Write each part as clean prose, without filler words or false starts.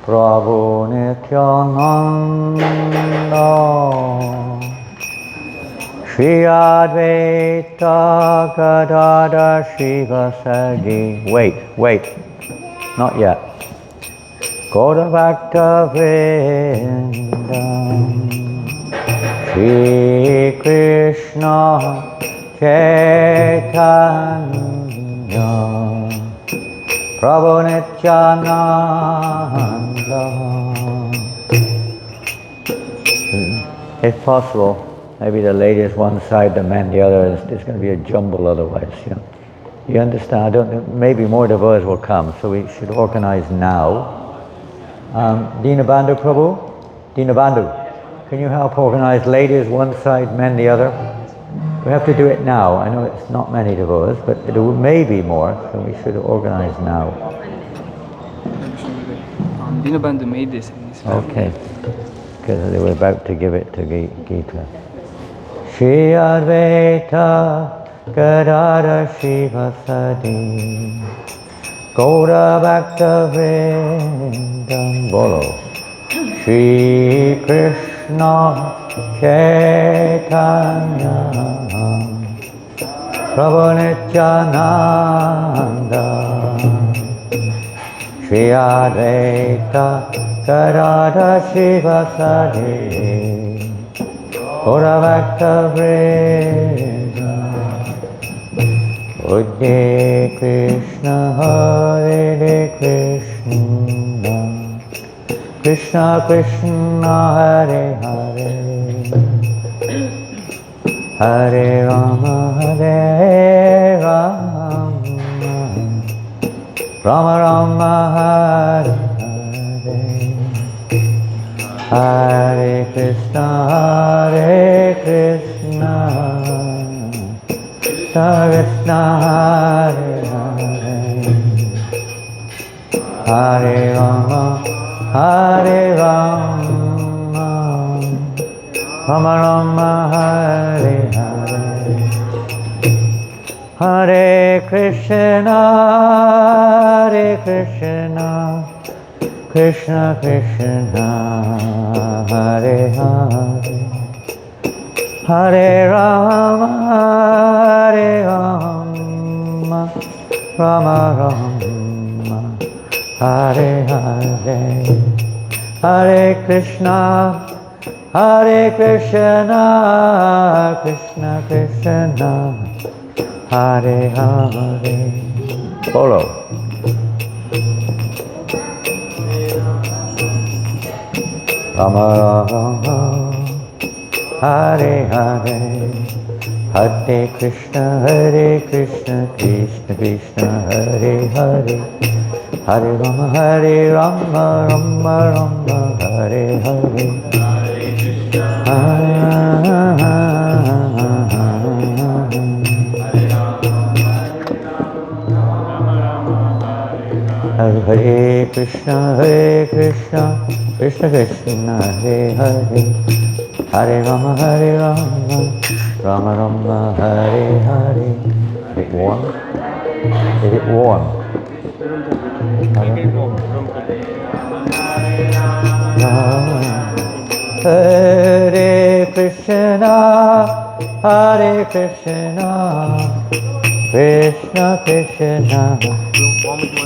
Prabhu Nityananda Shri Advaita Gadadhar Srivasadi. Wait, not yet. Gaura Bhakta Vrindam Shri Krishna Chaitanya Prabhu Nityananda. If possible, maybe the ladies one side, the men the other. There's going to be a jumble otherwise. You understand? I don't. Maybe more devotees will come, so we should organize now. Dinabandhu Prabhu, Dinabandhu, can you help organize ladies one side, men the other? We have to do it now. I know it's not many devotees, but there may be more, so we should organize now. Dinabandhu made this in his family. Okay, because they were about to give it to Gita. Shri Advaita Gadadhar Srivasadi Gaura Bhakta Vrindam Bolo Shri Krishna Chaitanya Prabhu Nityananda Shri Advaita Gadadhar Srivasadi Gaura Bhakta Vrindam Hare Krishna Hare Krishna Krishna Krishna Hare Hare Hare Rama Hare Rama Rama Rama Hare Hare Hare Krishna Krishna Krishna Hare Hare Hare Rama Rama Rama Hare Hare Hare Krishna Krishna Krishna Hare Hare Hare Rama Rama Rama Hare Hare Hare Krishna Krishna Krishna Hare Hare. Follow. Rama Rama Hare Hare Hare Krishna Krishna Krishna Hare Hare Hare Rama Rama Rama Hare Hare Hare Krishna Krishna Krishna Hare Hare Hare Rama Rama Rama Hare Hare. Is it warm? Is it warm? Hare Krishna Krishna Krishna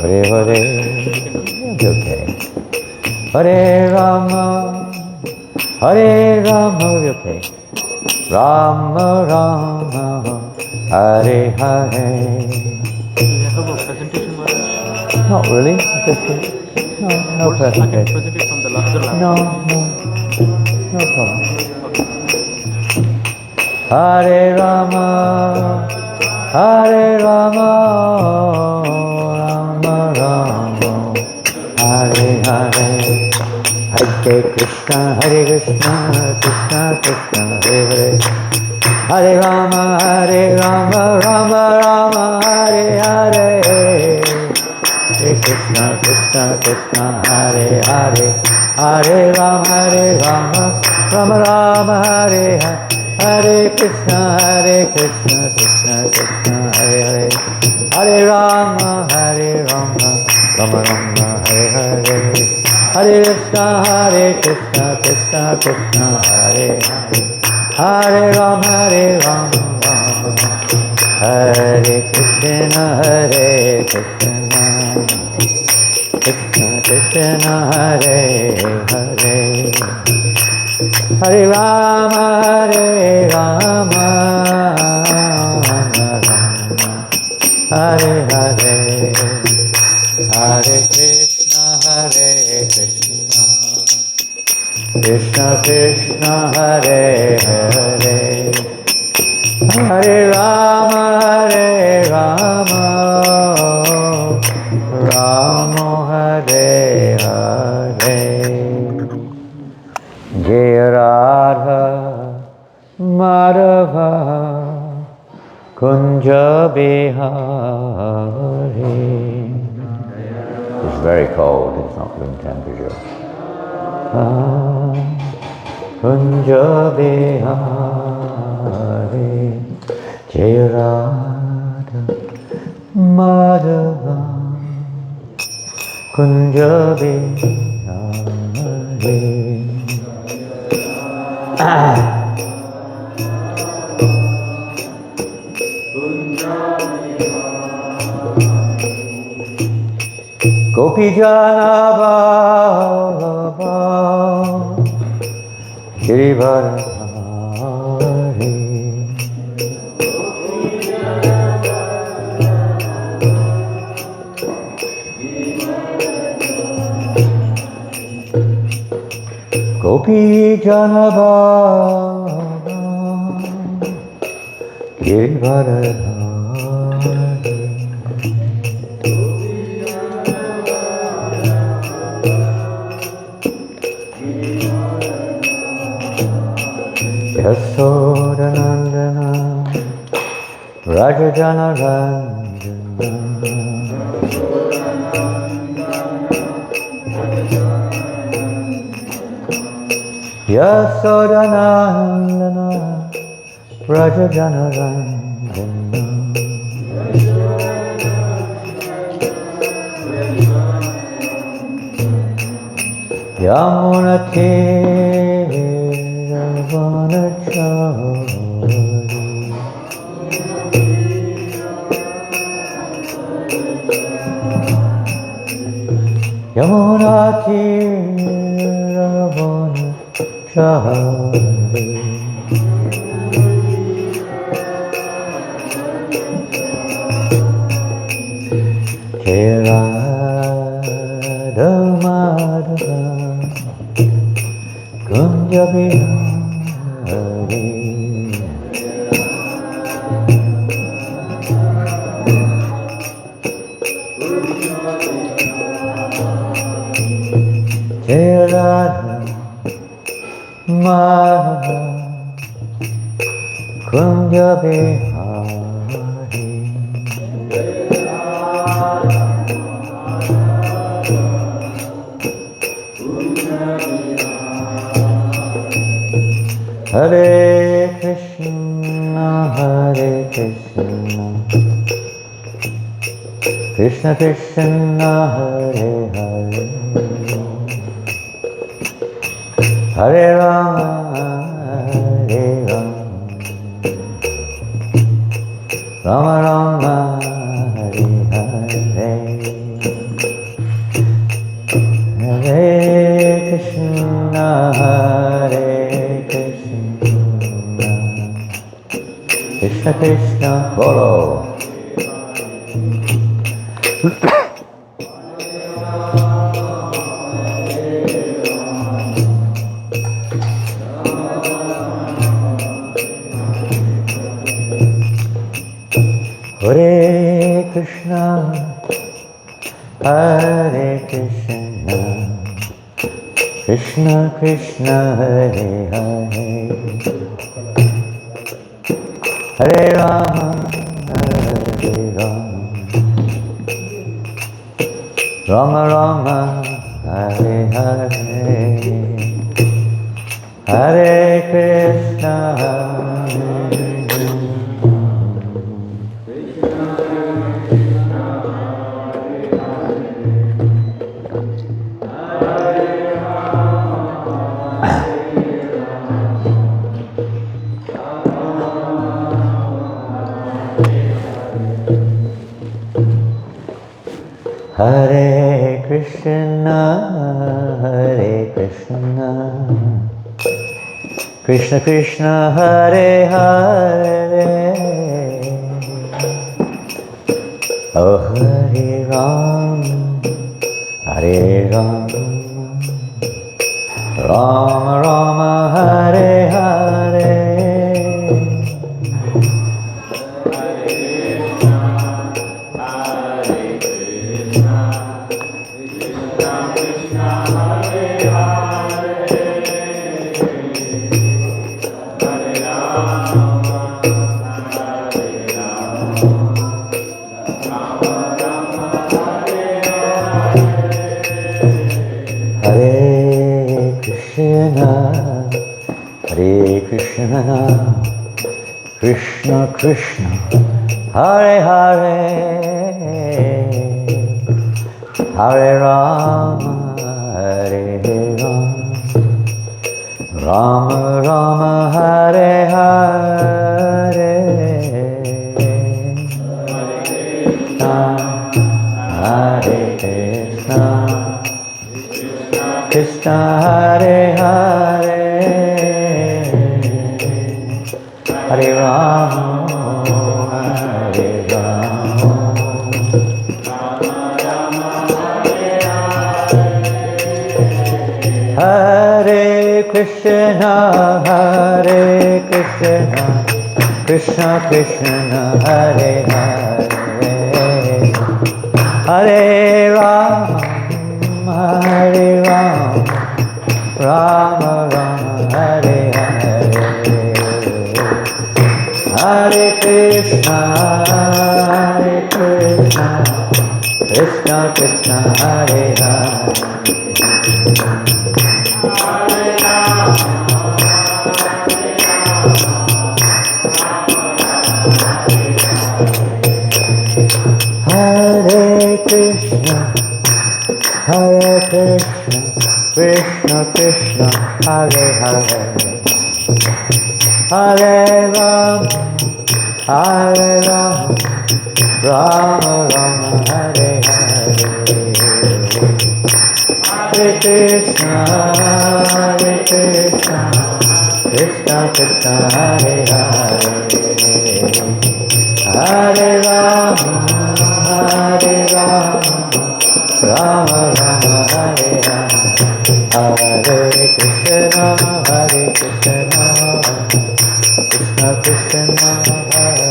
Hare Hare. Okay. Hare Rama okay. Rama Rama Hare Hare. Do you have a presentation, Maharaj? Not really. No presentation. Present it from the last lab. No problem. Hare Rama Rama Rama Hare Hare. Hare Krishna Krishna Krishna Hare Hare. Hare Rama Rama Rama Hare Hare. Hare Krishna Krishna Hare Hare. Hare Rama Rama Rama Hare Hare. Hare Krishna, Krishna Krishna, Hare Hare, Hare Rama, Rama Rama, Hare Hare, Hare Krishna, Krishna Krishna, Hare Hare, Hare Rama, Hare Krishna, Krishna Krishna, Hare Hare, Hare Rama, Rama Rama, Hare Hare, Hare Krishna, Krishna Krishna, Hare Hare, Hare Rama, Rama Hare Hare. Jaya Radha Madhava Kunja Bihari. It's very cold, it's not room temperature. Kunja Bihari, Jaya Radha Madhava Kunja Bihari. Gopi Jana Vallabha Girivardhari. Gopi Jana Vallabha Girivardhari. Yasodanandana Rajajana Ranjana Yasodanandana Rajajana Ranjana Yamunati Yamunati Ravanachari. Jaya Radha Madhava Kunja Bihari. Jaya Radha Madhava Kunja Bihari. Hare Krishna, Krishna Krishna, Hare Hare, Hare Rama, Rama Rama, Hare Hare, Hare Krishna, Krishna Krishna, follow. Hare Krishna, Hare Krishna, Krishna Krishna, Hare Hare, Hare Rama, Rama Rama, Hare Hare, Hare Krishna, Hare Krishna, Hare Krishna, Krishna Krishna, Hare Hare, Oh Hare Ram, Hare Ram, Rama Rama, Hare Hare, Hare Krishna, Hare Krishna, Krishna Krishna, Hare Hare, Hare Rama, Hare Rama, Rama Rama, Hare Hare, Hare Krishna, Krishna Hare Hare, Hare Rama, Hare Rama, Hare Krishna, Hare Krishna, Krishna Krishna, Hare Hare, Hare Rama, Hare Rama, Rama Rama, Hare Hare, Hare Krishna, Krishna Krishna, Hare Hare, Hare Krishna, Hare Krishna, Krishna Krishna, Hare Hare, Hare Rama, Hare Rama, Rama Rama, Hare Hare, Hare Krishna, Krishna Krishna, Hare Hare, Hare Rama, Rama Rama, Hare Hare, Hare Krishna, Krishna Krishna, Hare Hare, Hare Rama, Rama Rama, Hare Hare, Krishna, Hare Krishna, Hare Krishna, Hare Krishna, Krishna Hare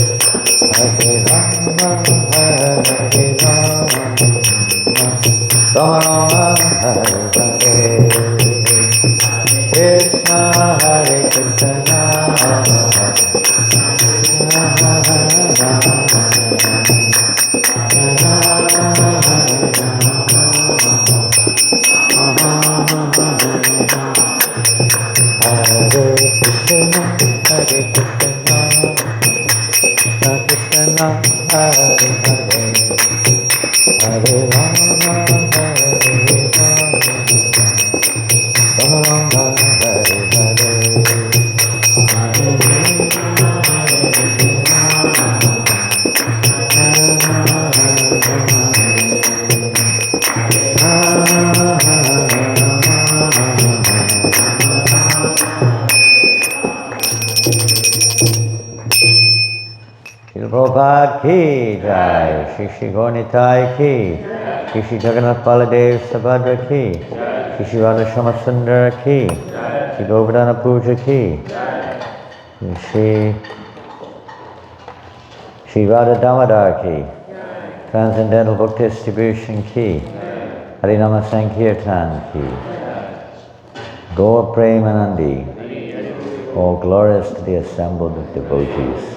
Hare, Hare Rama, Hare Rama, Hare Hare. Shri Prabhupada ki jai, Shri Shri Gauranitai ki, Shri Shri Jagannath Baladev Subhadra ki, Shri Shri Radha Sundara ki, Shri Govardhana Puja ki, Shri Shri Radha Damodar ki, Transcendental Book Distribution ki, Harinama Sankirtan ki, Gaur Premanandi, all glories to the assembled devotees.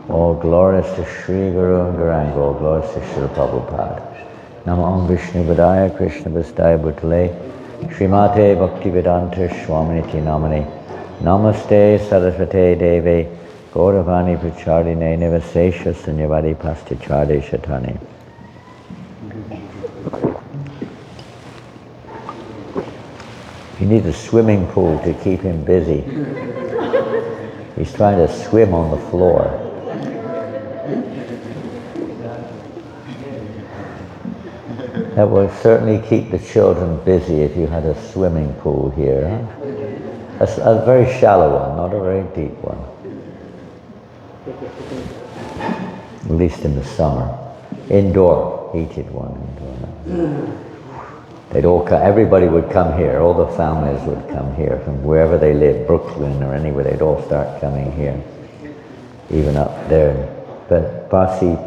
All glories to Sri Guru and Gauranga, all glories to Srila Prabhupada. Nama Om Vishnu Vadaya Krishna Vastaya Bhutale Srimate Bhaktivedanta Swaminiti Namani. Namaste Saraswate Deve Gauravani Pracharine Nivasesha Sunyavadi Pastichade Shatani. He needs a swimming pool to keep him busy. He's trying to swim on the floor. That would certainly keep the children busy if you had a swimming pool here. Huh? A very shallow one, not a very deep one. At least in the summer. Indoor, heated one. They'd all come, everybody would come here, all the families would come here from wherever they live, Brooklyn or anywhere, they'd all start coming here. Even up there. But Parsi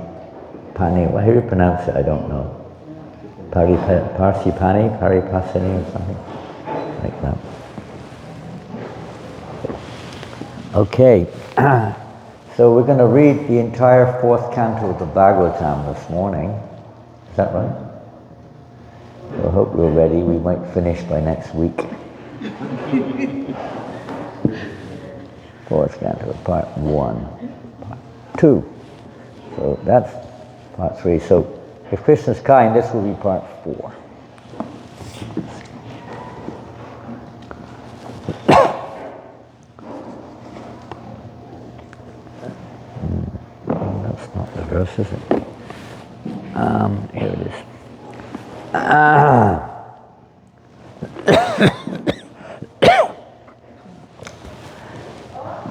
Pani, how do you pronounce it? I don't know. Parsi Pani, Paripasani or something like that. Okay, so we're going to read the entire fourth canto of the Bhagavatam this morning. Is that right? I hope we're ready. We might finish by next week. Fourth canto, part 1, part 2. So that's part 3. So if Krishna's kind, this will be part 4. That's not the verse, is it? Here it is.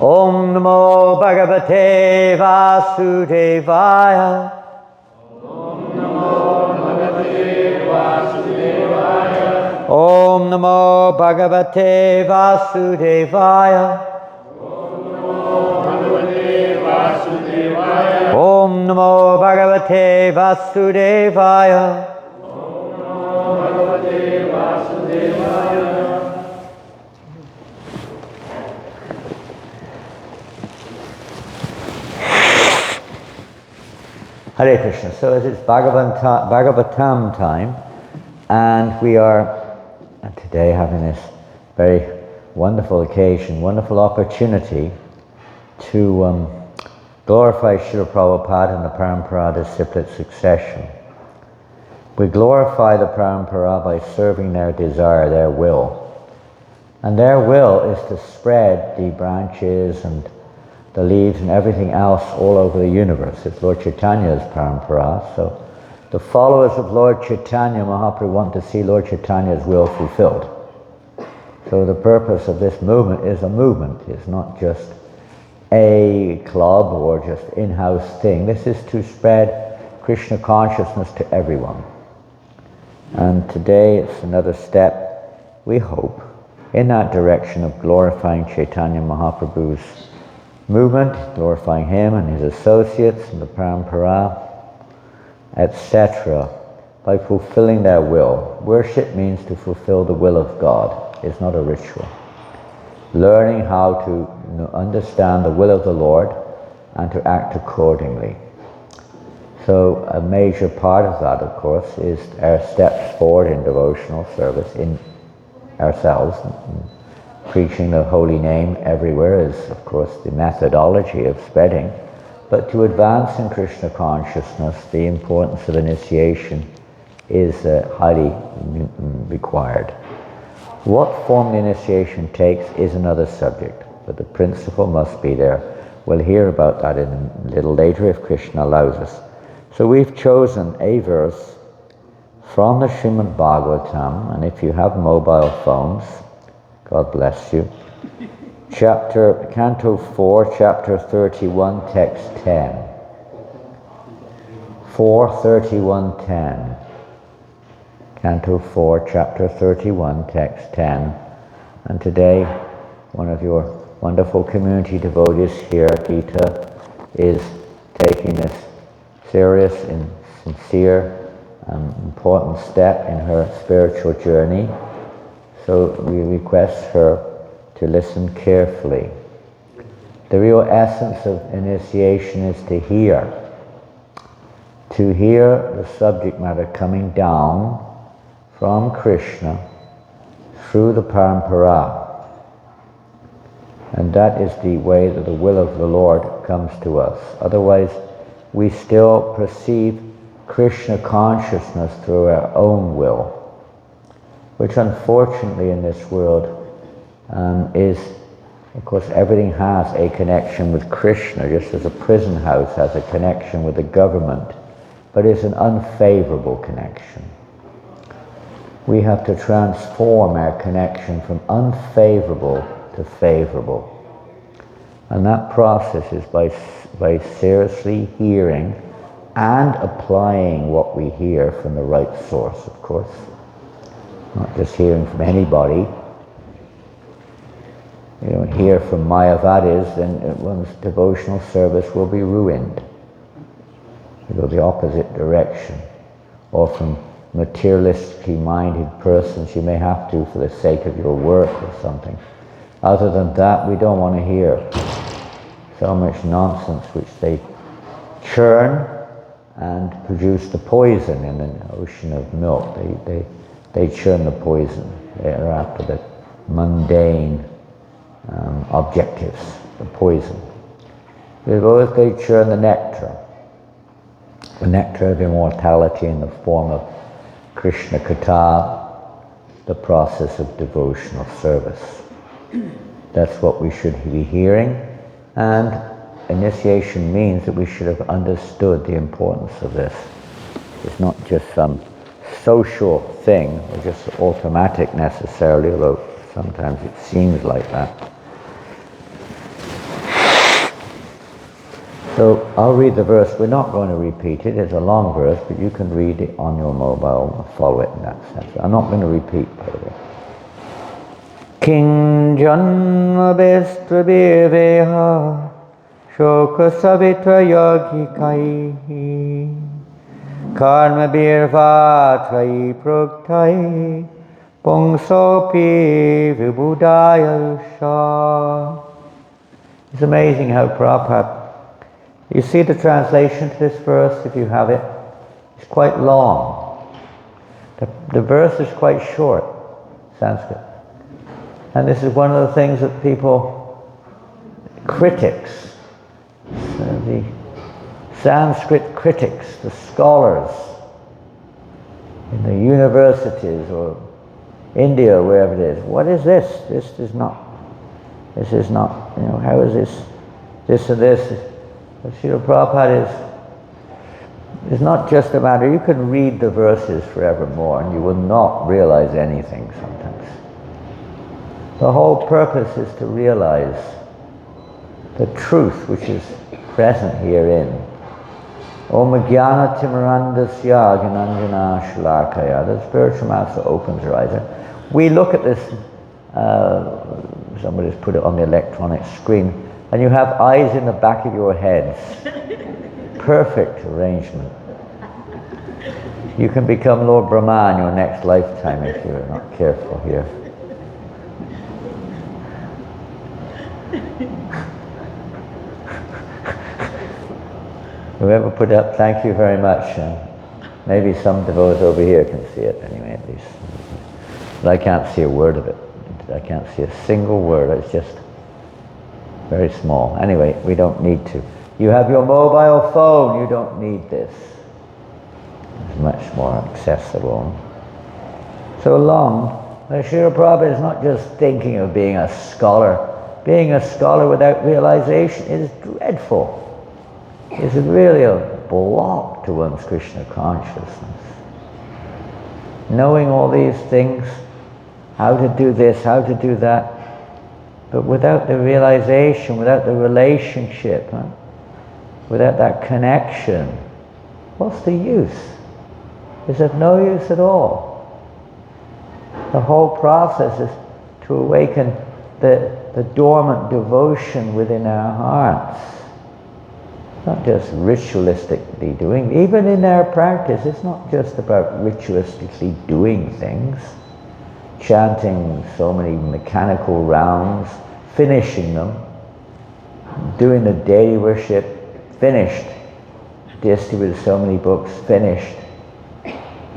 Om Namo Bhagavate Vasudevaya. Om Namo Bhagavate Vasudevaya. Om Namo Bhagavate Vasudevaya. Om Namo Bhagavate Vasudevaya. Hare Krishna. So as it's Bhagavatam time, and we are today having this very wonderful occasion, wonderful opportunity to glorify Srila Prabhupada and the Parampara disciplate succession. We glorify the Parampara by serving their desire, their will. And their will is to spread the branches and the leaves and everything else all over the universe. It's Lord Chaitanya's Parampara. So the followers of Lord Chaitanya Mahaprabhu want to see Lord Chaitanya's will fulfilled. So the purpose of this movement is a movement. It's not just a club or just in-house thing. This is to spread Krishna consciousness to everyone. And today it's another step, we hope, in that direction of glorifying Chaitanya Mahaprabhu's movement, glorifying him and his associates and the Parampara, etc., by fulfilling their will. Worship means to fulfill the will of God. It's not a ritual. Learning how to understand the will of the Lord and to act accordingly. So a major part of that, of course, is our steps forward in devotional service in ourselves. Preaching the holy name everywhere is, of course, the methodology of spreading. But to advance in Krishna consciousness, the importance of initiation is highly required. What form the initiation takes is another subject, but the principle must be there. We'll hear about that a little later if Krishna allows us. So we've chosen a verse from the Srimad Bhagavatam, and if you have mobile phones, God bless you. Canto 4, chapter 31, text 10. 4:31:10. Canto 4, chapter 31, text 10. And today, one of your wonderful community devotees here, Gita, is taking this serious and sincere and important step in her spiritual journey. So we request her to listen carefully. The real essence of initiation is to hear the subject matter coming down from Krishna through the parampara. And that is the way that the will of the Lord comes to us. Otherwise, we still perceive Krishna consciousness through our own will, which unfortunately in this world is, of course, everything has a connection with Krishna, just as a prison house has a connection with the government, but it's an unfavorable connection. We have to transform our connection from unfavorable to favorable. And that process is by seriously hearing and applying what we hear from the right source, of course. Not just hearing from anybody. You don't hear from Mayavadis, then one's devotional service will be ruined. You go the opposite direction. Or from materialistically minded persons, you may have to for the sake of your work or something. Other than that, we don't want to hear so much nonsense which they churn and produce the poison in an ocean of milk. They churn the poison. They are after the mundane objectives, the poison. Because they churn the nectar of immortality in the form of Krishna Katha, the process of devotional service. That's what we should be hearing, and initiation means that we should have understood the importance of this. It's not just some social thing, or just automatic necessarily, although sometimes it seems like that. So I'll read the verse. We're not going to repeat it. It's a long verse, but you can read it on your mobile and follow it in that sense. I'm not going to repeat, by the way. King Janma Bestra Beveha Shoka Savitra Yogikai Karma Birva Trai Pruktai Pungsopi Vibudaya Shah. It's amazing how Prabhupada, you see the translation to this verse if you have it. It's quite long. The verse is quite short, Sanskrit. And this is one of the things that people, critics, the Sanskrit critics, the scholars in the universities or India or wherever it is, what is this? This is not, how is this and this? But Srila Prabhupada is not just a matter, you can read the verses forevermore and you will not realize anything sometimes. The whole purpose is to realize the truth which is present herein. Om Jnana Timirandasya Gyananjana Shalakaya. The spiritual master opens her eyes. We look at this, somebody's put it on the electronic screen, and you have eyes in the back of your heads. Perfect arrangement. You can become Lord Brahma in your next lifetime if you're not careful here. Whoever put it up, thank you very much. Maybe some devotees over here can see it anyway, at least. But I can't see a word of it. I can't see a single word. It's just very small. Anyway, we don't need to. You have your mobile phone. You don't need this. It's much more accessible. So long, Srila Prabhupada is not just thinking of being a scholar. Being a scholar without realization is dreadful. It's really a block to one's Krishna consciousness. Knowing all these things, how to do this, how to do that, but without the realization, without the relationship, without that connection, what's the use? It's of no use at all. The whole process is to awaken the dormant devotion within our hearts. Not just ritualistically doing. Even in our practice, it's not just about ritualistically doing things, chanting so many mechanical rounds, finishing them, doing the daily worship, finished, distributed so many books, finished,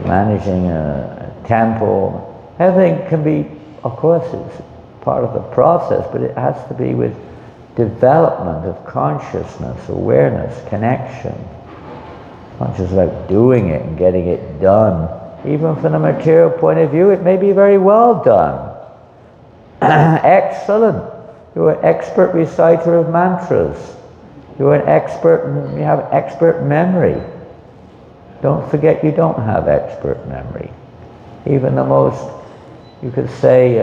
managing a temple. Everything can be of course, it's part of the process, but it has to be with development of consciousness, awareness, connection. Not just about doing it and getting it done. Even from the material point of view, it may be very well done. Excellent. You're an expert reciter of mantras. You're an expert, you have expert memory. Don't forget you don't have expert memory. Even the most, you could say,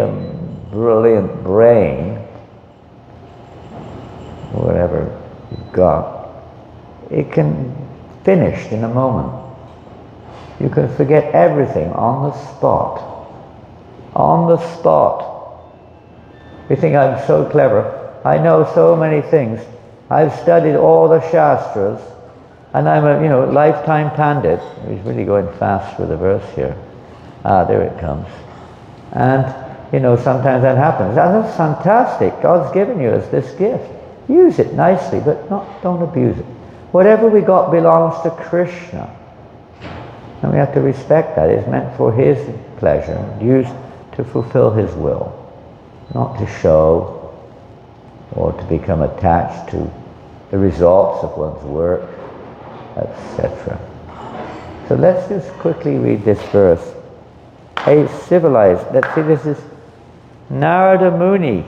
brilliant brain, whatever you've got, it can finish in a moment. You can forget everything on the spot. On the spot. You think I'm so clever. I know so many things. I've studied all the Shastras, and I'm a lifetime Pandit. He's really going fast with the verse here. There it comes. And sometimes that happens. That's fantastic. God's given you us this gift. Use it nicely, but don't abuse it. Whatever we got belongs to Krishna. And we have to respect that. It's meant for His pleasure, used to fulfill His will, not to show or to become attached to the results of one's work, etc. So let's just quickly read this verse. A civilized, let's see, this is Narada Muni.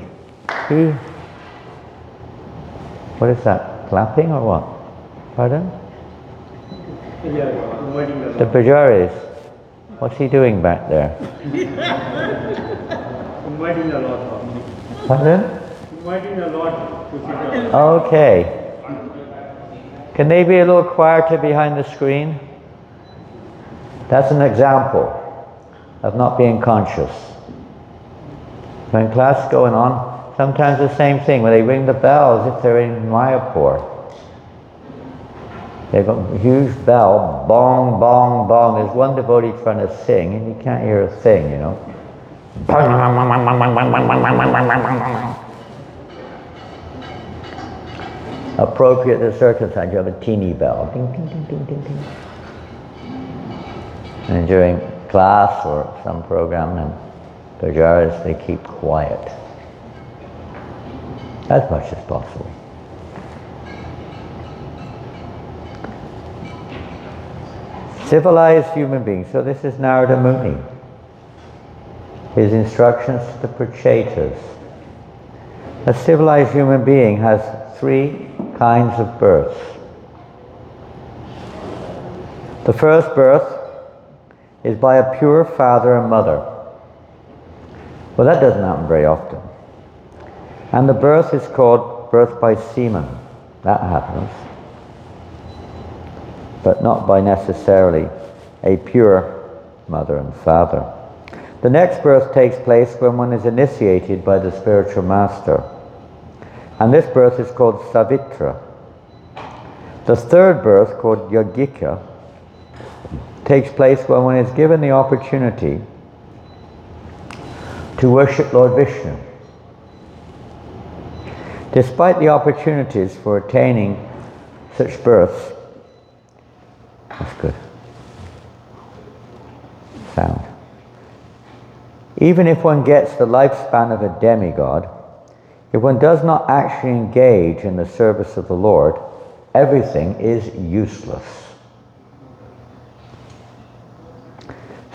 What is that? Clapping or what? Pardon? The Pujaris. What's he doing back there? Inviting a lot. Pardon? Inviting a lot to sit. Okay. Can they be a little quieter behind the screen? That's an example of not being conscious. When class is going on, sometimes the same thing, when they ring the bells, if they're in Mayapur. They've got a huge bell, bong, bong, bong. There's one devotee trying to sing, and you can't hear a thing, Appropriate to circumstance, you have a teeny bell. Ding, ding, ding, ding, ding, ding. And during class or some program, and pujaris, they keep quiet. As much as possible. Civilized human beings. So this is Narada Muni. His instructions to the Prachetas. A civilized human being has 3 kinds of births. The first birth is by a pure father and mother. Well, that doesn't happen very often. And the birth is called birth by semen. That happens. But not by necessarily a pure mother and father. The next birth takes place when one is initiated by the spiritual master. And this birth is called Savitra. The third birth, called Yogika, takes place when one is given the opportunity to worship Lord Vishnu. Despite the opportunities for attaining such births, that's good. Sound. Even if one gets the lifespan of a demigod, if one does not actually engage in the service of the Lord, everything is useless.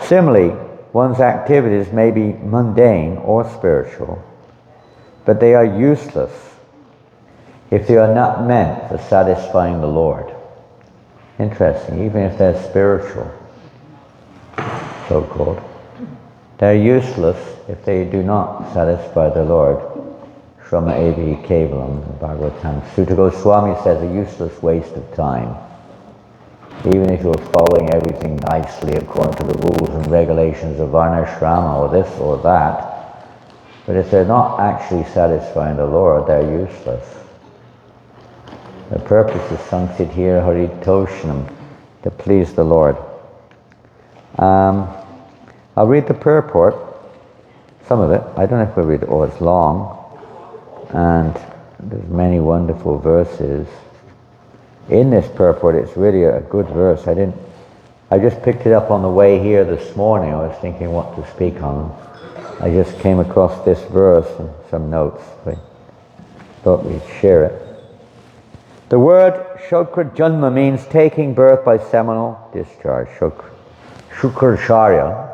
Similarly, one's activities may be mundane or spiritual, but they are useless if they are not meant for satisfying the Lord. Interesting, even if they're spiritual, so-called, they're useless if they do not satisfy the Lord. Shrama Evi Kevalam, Bhagavatam. Sutta Goswami says a useless waste of time. Even if you're following everything nicely according to the rules and regulations of Varnashrama or this or that, but if they're not actually satisfying the Lord, they're useless. The purpose is Samsiddhir Haritoshnam, to please the Lord. I'll read the purport, some of it. I don't know if we'll read it all, it's long. And there's many wonderful verses. In this purport, it's really a good verse. I just picked it up on the way here this morning. I was thinking what to speak on. I just came across this verse and some notes. We thought we'd share it. The word Shukra Janma means taking birth by seminal discharge. Shukracharya,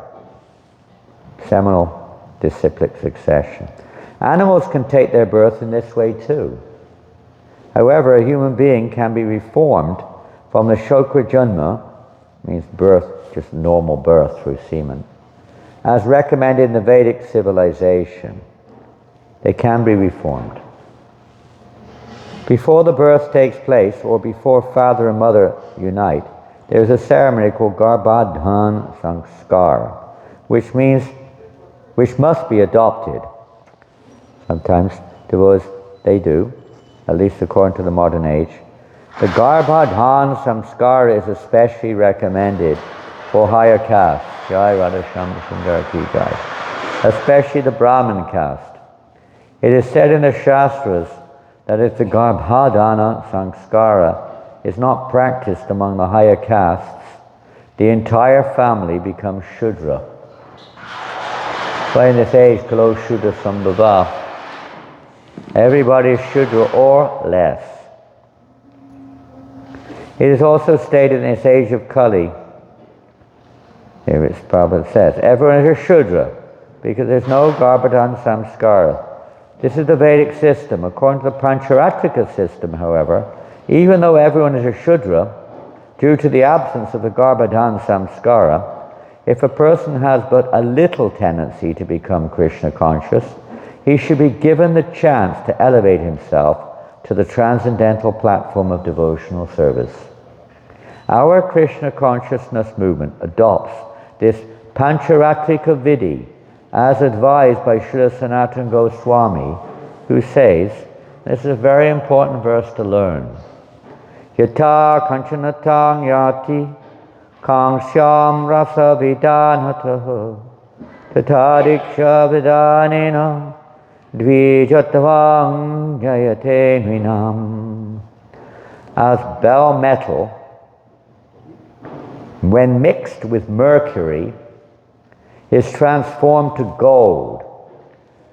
seminal disciplic succession. Animals can take their birth in this way too. However, a human being can be reformed from the Shukra Janma, means birth, just normal birth through semen, as recommended in the Vedic civilization. They can be reformed. Before the birth takes place, or before father and mother unite, there is a ceremony called Garbhadhan Sanskar, which must be adopted. Sometimes they do, at least according to the modern age. The Garbhadhan Samskara is especially recommended for higher castes, Jai Radha Shyam Sundar Ki Jai, especially the Brahmin caste. It is said in the Shastras that if the Garbhadhana Sanskara is not practiced among the higher castes, the entire family becomes Shudra. But in this age, Kalo Shudra Sambhava, everybody is Shudra or less. It is also stated in this age of Kali, here it's Prabhupada says, everyone is a Shudra, because there's no Garbhadhan Samskara. This is the Vedic system. According to the Pancharatrika system, however, even though everyone is a Shudra, due to the absence of the Garbhadhan Samskara, if a person has but a little tendency to become Krishna conscious, he should be given the chance to elevate himself to the transcendental platform of devotional service. Our Krishna consciousness movement adopts this Pancharatrika Vidhi as advised by Srila Sanatana Goswami, who says, this is a very important verse to learn, Yata kanchanatang yati kangsyam rasa vidanataha tatadiksha vidanena dvijatavang jayate nvinam. As bell metal, when mixed with mercury, is transformed to gold.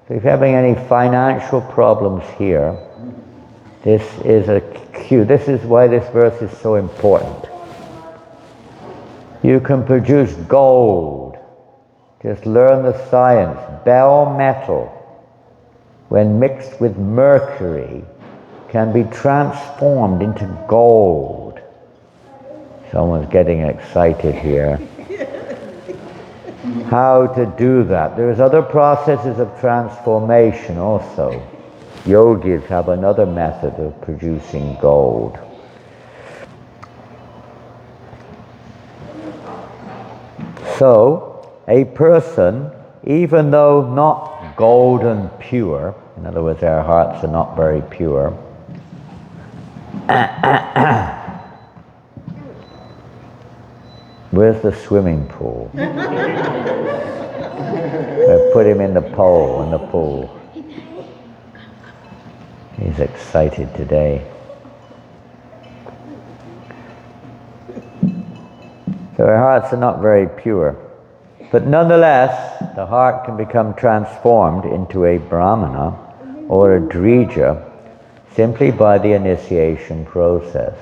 So if you're having any financial problems here, this is a cue. This is why this verse is so important. You can produce gold. Just learn the science. Bell metal, when mixed with mercury, can be transformed into gold. Someone's getting excited here. How to do that? There's other processes of transformation also. Yogis have another method of producing gold. So, a person, even though not golden pure, in other words, our hearts are not very pure, where's the swimming pool? Put him in the pool. He's excited today. So our hearts are not very pure. But nonetheless, the heart can become transformed into a brahmana or a drija simply by the initiation process.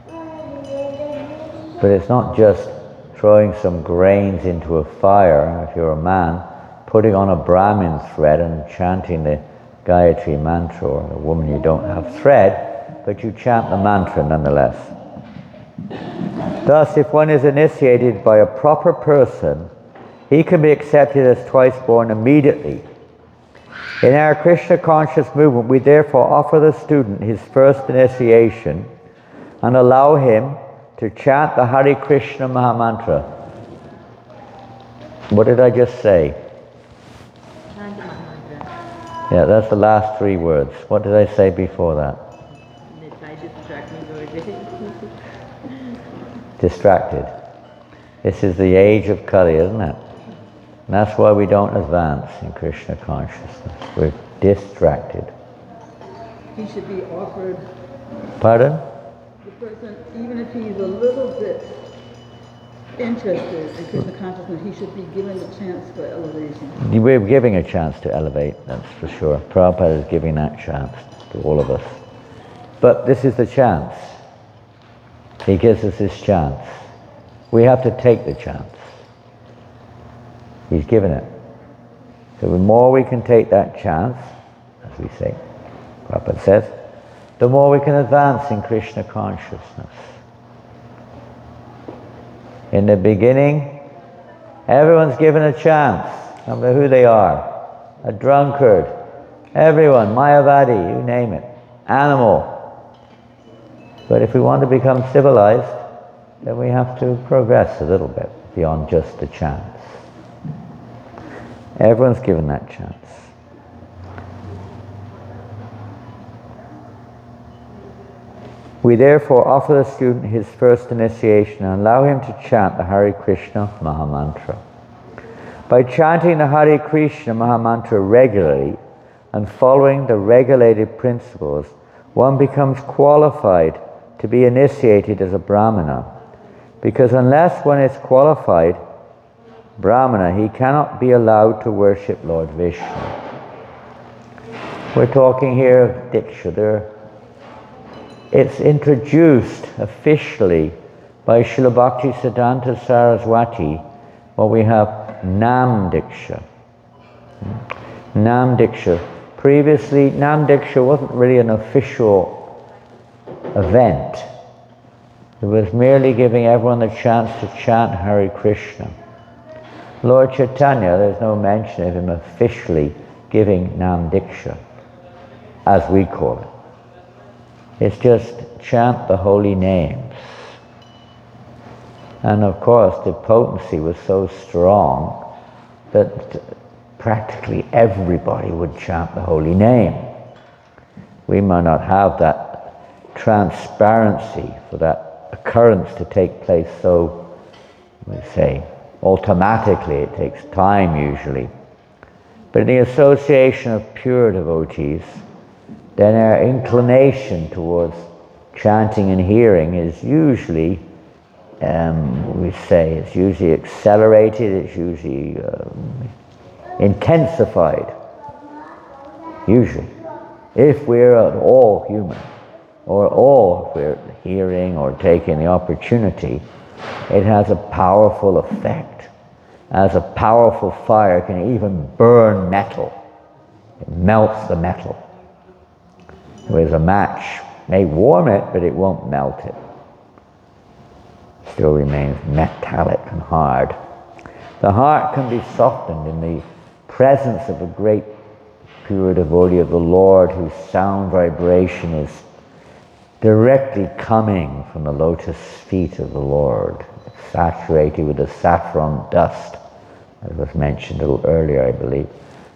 But it's not just throwing some grains into a fire, if you're a man, putting on a Brahmin thread and chanting the Gayatri mantra, or a woman you don't have thread, but you chant the mantra nonetheless. Thus, if one is initiated by a proper person, he can be accepted as twice born immediately. In our Krishna conscious movement, we therefore offer the student his first initiation and allow him to chant the Hare Krishna Mahamantra. What did I just say? Yeah, that's the last three words. What did I say before that? Distracted. This is the age of Kali, isn't it? And that's why we don't advance in Krishna consciousness. We're distracted. He should be offered. Pardon? The person, even if he's a little bit interested in Krishna consciousness, he should be given a chance for elevation. We're giving a chance to elevate, that's for sure. Prabhupada is giving that chance to all of us. But this is the chance. He gives us this chance. We have to take the chance. He's given it. So the more we can take that chance, as we say, Prabhupada says, the more we can advance in Krishna consciousness. In the beginning, everyone's given a chance, no matter who they are. A drunkard, everyone, Mayavadi, you name it, animal. But if we want to become civilized, then we have to progress a little bit beyond just the chance. Everyone's given that chance. We therefore offer the student his first initiation and allow him to chant the Hare Krishna Mahamantra. By chanting the Hare Krishna Mahamantra regularly and following the regulated principles, one becomes qualified to be initiated as a Brahmana. Because unless one is qualified Brahmana, he cannot be allowed to worship Lord Vishnu. We're talking here of Diksha. It's introduced officially by Srila Bhaktisiddhanta Saraswati, where we have Nam Diksha. Nam Diksha. Previously, Nam Diksha wasn't really an official event. It was merely giving everyone the chance to chant Hare Krishna. Lord Chaitanya, there's no mention of him officially giving Nam Diksha, as we call it. It's just chant the holy names. And of course, the potency was so strong that practically everybody would chant the holy name. We might not have that transparency for that occurrence to take place so, we say, automatically. It takes time usually. But in the association of pure devotees, then our inclination towards chanting and hearing is usually, we say, it's usually accelerated, it's usually intensified. Usually. If we're at all human, or if we're hearing or taking the opportunity, it has a powerful effect. As a powerful fire can even burn metal. It melts the metal. Whereas a match may warm it, but it won't melt it. It still remains metallic and hard. The heart can be softened in the presence of a great pure devotee of the Lord whose sound vibration is directly coming from the lotus feet of the Lord, saturated with the saffron dust, as was mentioned a little earlier, I believe,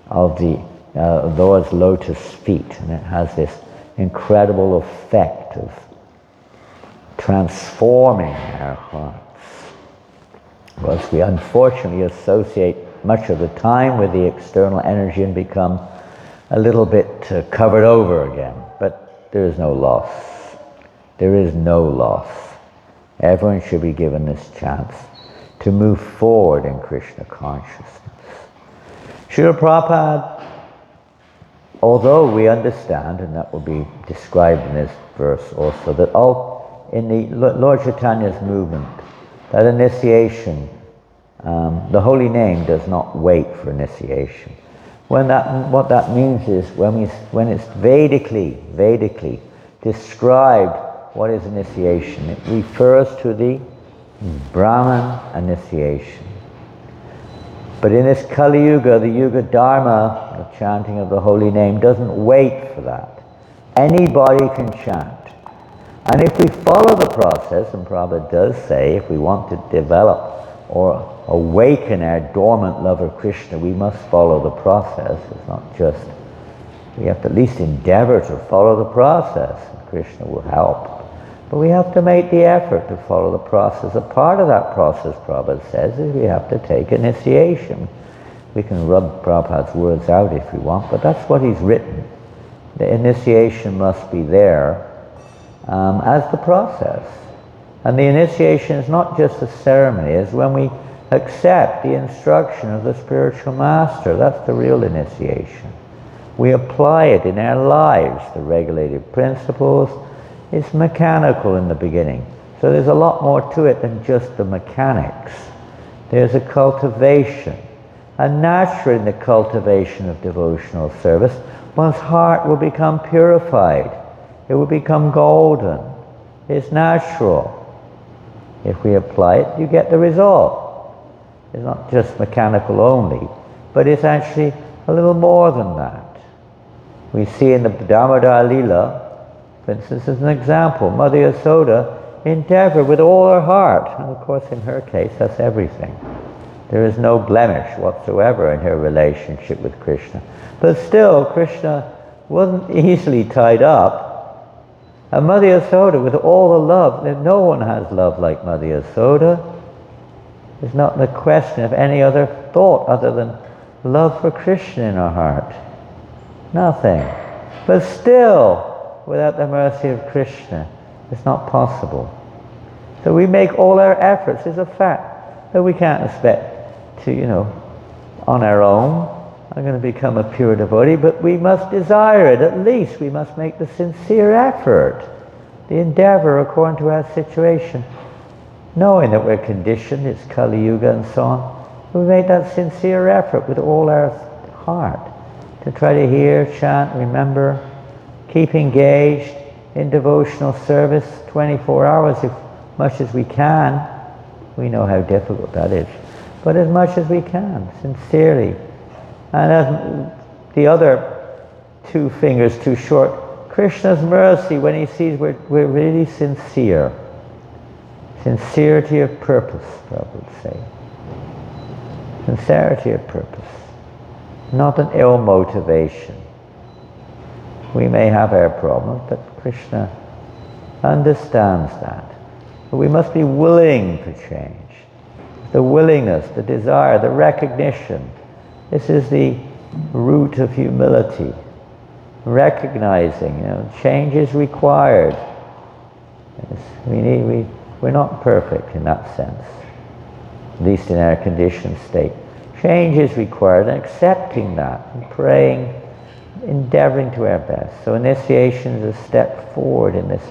of the Lord's lotus feet. And it has this incredible effect of transforming our hearts. Whereas we unfortunately associate much of the time with the external energy and become a little bit covered over again. But there is no loss. There is no loss. Everyone should be given this chance to move forward in Krishna consciousness. Srila Prabhupada, although we understand, and that will be described in this verse also, that in the Lord Chaitanya's movement, that initiation, the holy name does not wait for initiation. What that means is when it's Vedically described what is initiation, it refers to the Brahman initiation. But in this Kali Yuga, the Yuga Dharma, the chanting of the holy name, doesn't wait for that. Anybody can chant. And if we follow the process, and Prabhupada does say, if we want to develop or awaken our dormant love of Krishna, we must follow the process. It's not just, we have to at least endeavor to follow the process. Krishna will help. But we have to make the effort to follow the process. A part of that process, Prabhupada says, is we have to take initiation. We can rub Prabhupada's words out if we want, but that's what he's written. The initiation must be there as the process. And the initiation is not just a ceremony, it's when we accept the instruction of the spiritual master. That's the real initiation. We apply it in our lives, the regulative principles. It's mechanical in the beginning. So there's a lot more to it than just the mechanics. There's a cultivation. And naturally in the cultivation of devotional service, one's heart will become purified. It will become golden. It's natural. If we apply it, you get the result. It's not just mechanical only, but it's actually a little more than that. We see in the Damodar Lila, for instance, as an example, Mother Yasoda endeavored with all her heart. And of course, in her case, that's everything. There is no blemish whatsoever in her relationship with Krishna. But still, Krishna wasn't easily tied up. And Mother Yasoda, with all the love, no one has love like Mother Yasoda. There's not the question of any other thought other than love for Krishna in her heart. Nothing. But still, without the mercy of Krishna, it's not possible. So we make all our efforts. It's a fact that we can't expect to, on our own, I'm going to become a pure devotee, but we must desire it. At least we must make the sincere effort, the endeavor according to our situation, knowing that we're conditioned, it's Kali Yuga and so on. We make that sincere effort with all our heart to try to hear, chant, remember, keep engaged in devotional service 24 hours as much as we can. We know how difficult that is, but as much as we can, sincerely. And as the other two fingers too short, Krishna's mercy when he sees we're really sincere. Sincerity of purpose, Prabhupada would say. Sincerity of purpose. Not an ill motivation. We may have our problems, but Krishna understands that. But we must be willing to change. The willingness, the desire, the recognition. This is the root of humility. Recognizing, change is required. We're not perfect in that sense, at least in our conditioned state. Change is required, and accepting that, and praying, endeavoring to our best. So initiation is a step forward in this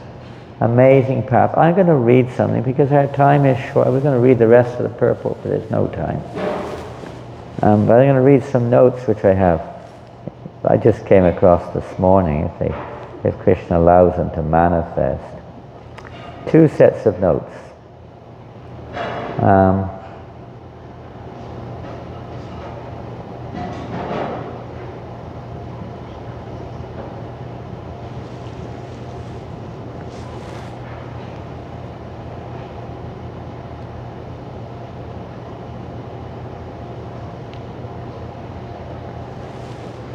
amazing path. I'm going to read something because our time is short. We're going to read the rest of the purport, but there's no time. But I'm going to read some notes which I have. I just came across this morning, if Krishna allows them to manifest. 2 sets of notes.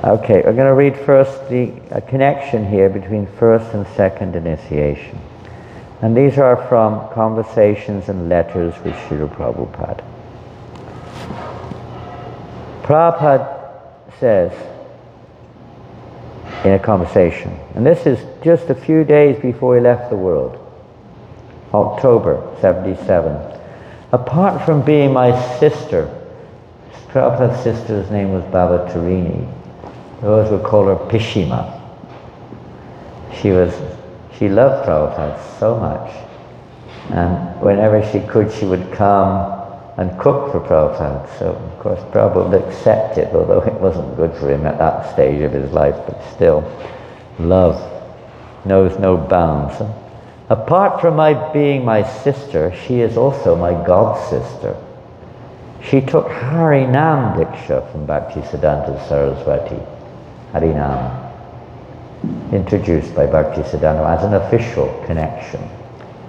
Okay, we're going to read first the connection here between first and second initiation. And these are from conversations and letters with Srila Prabhupada. Prabhupada says in a conversation, and this is just a few days before he left the world, October 77. Apart from being my sister, Prabhupada's sister's name was Baba Tarini. Those would call her Pishima. She loved Prabhupada so much, and whenever she could, she would come and cook for Prabhupada. So, of course, Prabhupada would accept it, although it wasn't good for him at that stage of his life, but still, love knows no bounds. Apart from being my sister, she is also my god-sister. She took Harinam Diksha from Bhaktisiddhanta Saraswati. Harinam. Introduced by Bhaktisiddhanta as an official connection.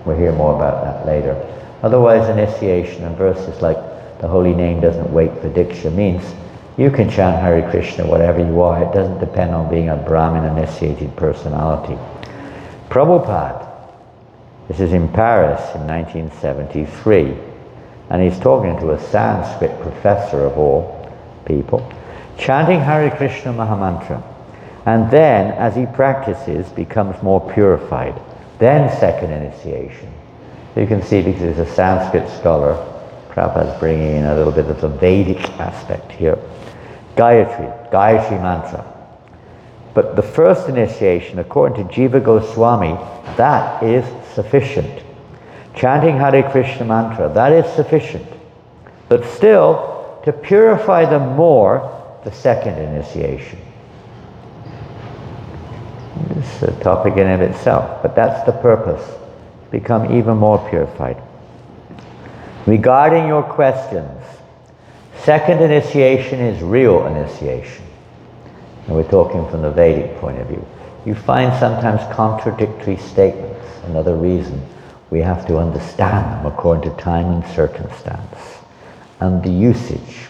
We'll hear more about that later. Otherwise, initiation and verses like the holy name doesn't wait for Diksha means you can chant Hare Krishna whatever you are. It doesn't depend on being a Brahmin initiated personality. Prabhupada, this is in Paris in 1973, and he's talking to a Sanskrit professor of all people, chanting Hare Krishna Mahamantra. And then, as he practices, becomes more purified. Then second initiation. You can see, because he's a Sanskrit scholar, Prabhupada's bringing in a little bit of the Vedic aspect here. Gayatri mantra. But the first initiation, according to Jiva Goswami, that is sufficient. Chanting Hare Krishna mantra, that is sufficient. But still, to purify them more, the second initiation. It's a topic in and of itself, but that's the purpose. Become even more purified. Regarding your questions, second initiation is real initiation. And we're talking from the Vedic point of view. You find sometimes contradictory statements. Another reason we have to understand them according to time and circumstance and the usage,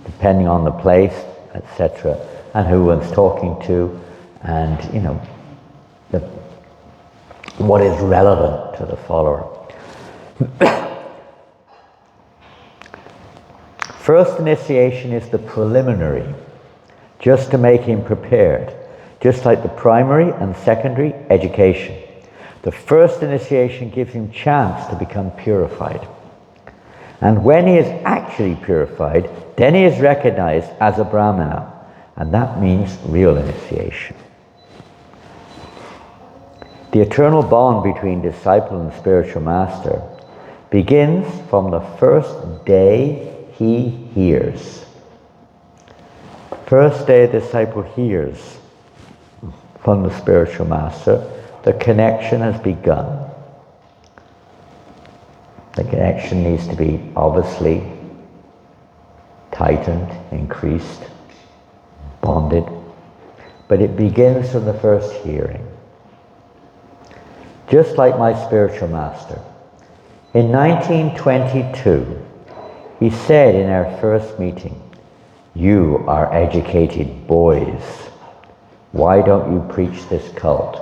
depending on the place, etc., and who one's talking to, and what is relevant to the follower. First initiation is the preliminary, just to make him prepared, just like the primary and secondary education. The first initiation gives him chance to become purified. And when he is actually purified, then he is recognized as a Brahmana, and that means real initiation. The eternal bond between disciple and spiritual master begins from the first day he hears. First day a disciple hears from the spiritual master, the connection has begun. The connection needs to be obviously tightened, increased, bonded, but it begins from the first hearing. Just like my spiritual master. In 1922, he said in our first meeting, "You are educated boys. Why don't you preach this cult?"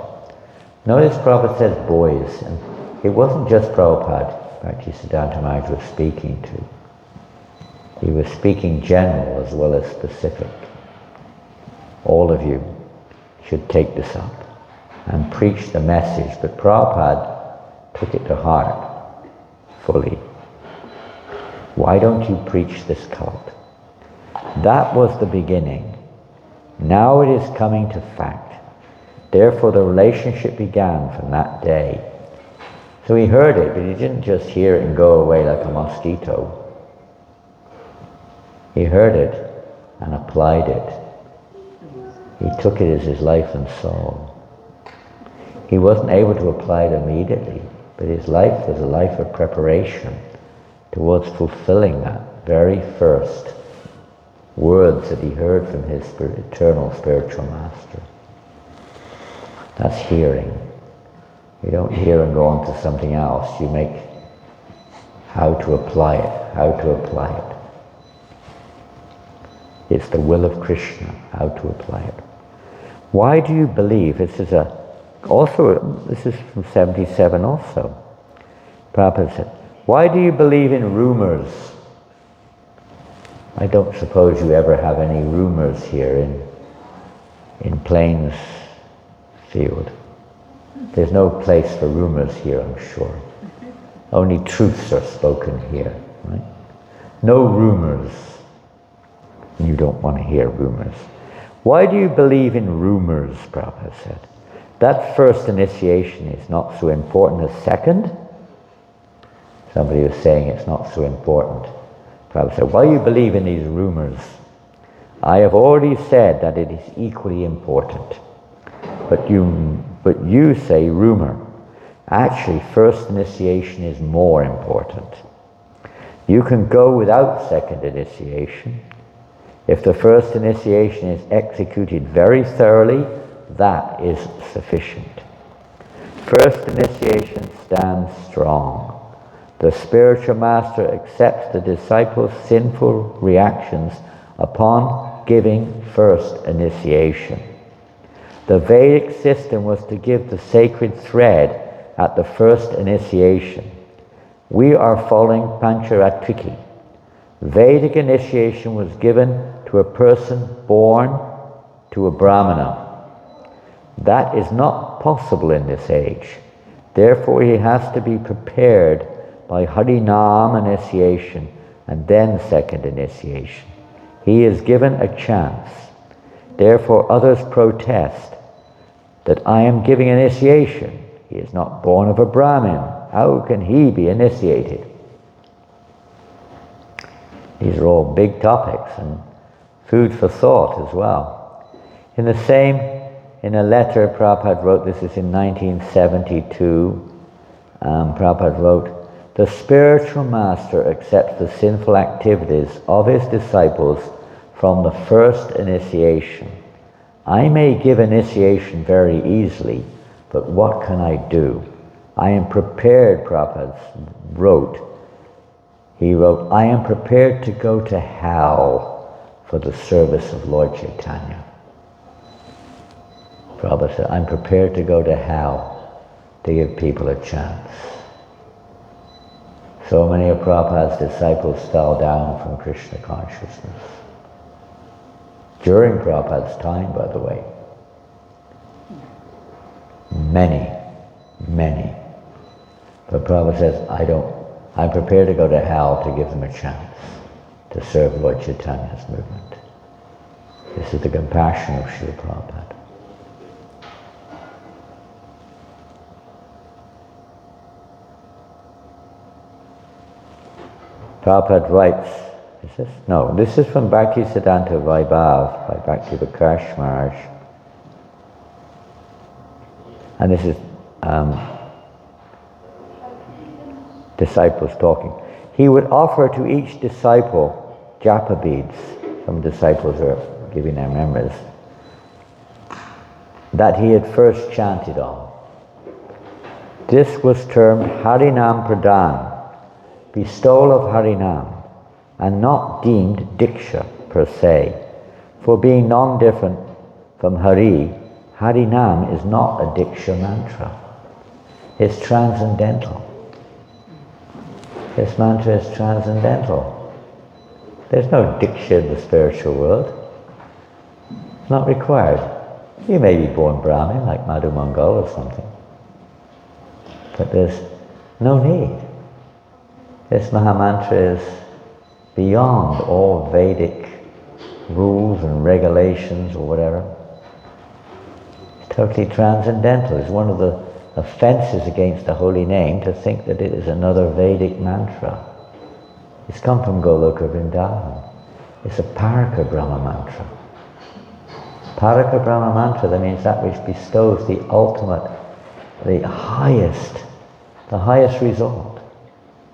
Notice Prabhupada says boys, and it wasn't just Prabhupada Bhaktisiddhanta Maharaj was speaking to. He was speaking general as well as specific. All of you should take this up and preach the message, but Prabhupada took it to heart fully. Why don't you preach this cult? That was the beginning. Now it is coming to fact. Therefore the relationship began from that day. So he heard it, but he didn't just hear it and go away like a mosquito. He heard it and applied it. He took it as his life and soul. He wasn't able to apply it immediately, but his life was a life of preparation towards fulfilling that very first words that he heard from his eternal spiritual master. That's hearing. You don't hear and go on to something else. You make how to apply it, how to apply it. It's the will of Krishna, how to apply it. Why do you believe? This is from 77 also. Prabhupada said, why do you believe in rumors? I don't suppose you ever have any rumors here in Plains Field. There's no place for rumors here, I'm sure. Only truths are spoken here, right? No rumors. You don't want to hear rumors. Why do you believe in rumors, Prabhupada said? That first initiation is not so important as second. Somebody was saying it's not so important. Prabhupada said, why do you believe in these rumors? I have already said that it is equally important. But you say rumor. Actually, first initiation is more important. You can go without second initiation. If the first initiation is executed very thoroughly, that is sufficient. First initiation stands strong. The spiritual master accepts the disciple's sinful reactions upon giving first initiation. The Vedic system was to give the sacred thread at the first initiation. We are following Pancharatriki. Vedic initiation was given to a person born to a Brahmana. That is not possible in this age. Therefore he has to be prepared by Harinam initiation and then second initiation. He is given a chance. Therefore others protest that I am giving initiation. He is not born of a Brahmin. How can he be initiated? These are all big topics and food for thought as well. In a letter Prabhupada wrote, this is in 1972, Prabhupada wrote, the spiritual master accepts the sinful activities of his disciples from the first initiation. I may give initiation very easily, but what can I do? I am prepared, Prabhupada wrote. He wrote, I am prepared to go to hell for the service of Lord Chaitanya. Prabhupada said, I'm prepared to go to hell to give people a chance. So many of Prabhupada's disciples fell down from Krishna consciousness. During Prabhupada's time, by the way. Many. But Prabhupada says, I'm prepared to go to hell to give them a chance to serve Lord Chaitanya's movement. This is the compassion of Srila Prabhupada. Prabhupada writes, is this? No, this is from Bhaktisiddhanta Vaibhav by Bhakti Prakash Maharaj. And this is disciples talking. He would offer to each disciple japa beads. Some disciples are giving their memories. That he had first chanted on. This was termed Harinam Pradhan, bestowal of Harinam, and not deemed Diksha per se. For being non-different from Hari, Harinam is not a Diksha mantra. It's transcendental. This mantra is transcendental. There's no Diksha in the spiritual world. It's not required. You may be born Brahmin, like Madhu Mangal or something. But there's no need. This Mahamantra is beyond all Vedic rules and regulations or whatever. It's totally transcendental. It's one of the offenses against the holy name to think that it is another Vedic mantra. It's come from Goloka Vrindavan. It's a Paraka Brahma mantra. Paraka Brahma mantra, that means that which bestows the ultimate, the highest result,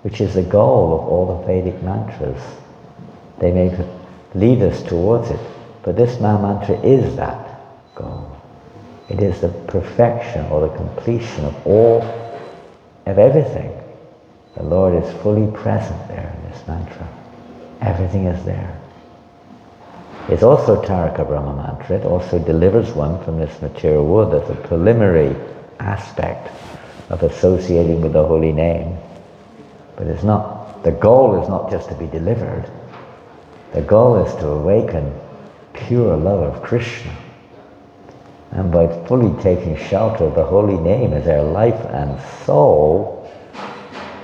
which is the goal of all the Vedic mantras. They may lead us towards it, but this Mahamantra is that goal. It is the perfection or the completion of everything. The Lord is fully present there in this mantra. Everything is there. It's also Taraka Brahma mantra. It also delivers one from this material world. That's a preliminary aspect of associating with the holy name. But it's not, the goal is not just to be delivered. The goal is to awaken pure love of Krishna. And by fully taking shelter of the holy name as our life and soul,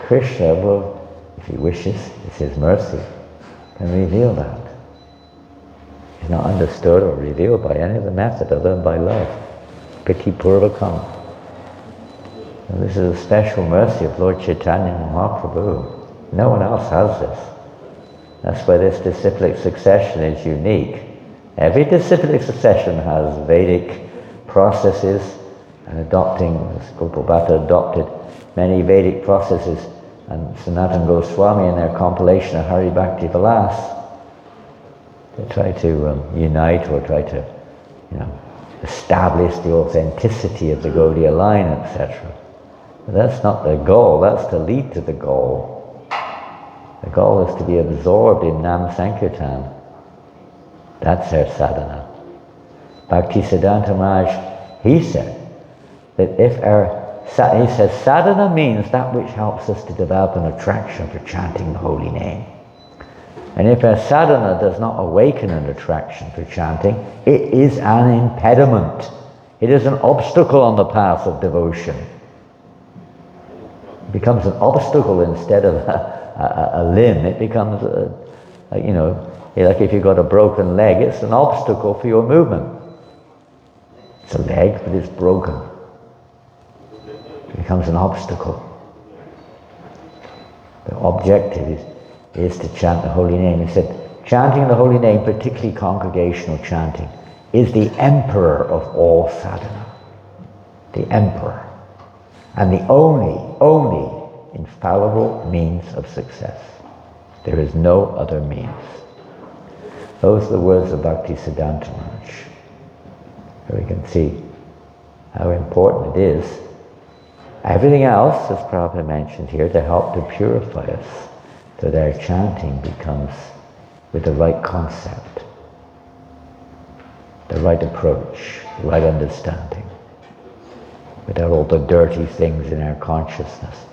Krishna will, if he wishes, it's his mercy, can reveal that. It's not understood or revealed by any other method other than by love. Piti Purvakam. And this is a special mercy of Lord Chaitanya Mahaprabhu. No one else has this. That's why this disciplic succession is unique. Every disciplic succession has Vedic processes, and adopting, as Gopal Bhatta adopted many Vedic processes, and Sanatana Goswami in their compilation of Hari Bhakti Vilas, they try to unite or try to, establish the authenticity of the Gaudiya line, etc. But that's not the goal, that's to lead to the goal. The goal is to be absorbed in Nam Sankirtan. That's our sadhana. Bhaktisiddhanta Maharaj, he said that he says sadhana means that which helps us to develop an attraction for chanting the holy name. And if our sadhana does not awaken an attraction for chanting, it is an impediment. It is an obstacle on the path of devotion. It becomes an obstacle instead of a limb. It becomes, you know, like if you've got a broken leg, it's an obstacle for your movement. It's a leg, but it's broken. It becomes an obstacle. The objective is to chant the holy name. He said, chanting the holy name, particularly congregational chanting, is the emperor of all sadhana. The emperor. And the only infallible means of success. There is no other means. Those are the words of Bhaktisiddhanta Maharaj. So we can see how important it is. Everything else, as Prabhupada mentioned here, to help to purify us, so that our chanting becomes with the right concept, the right approach, the right understanding, without all the dirty things in our consciousness.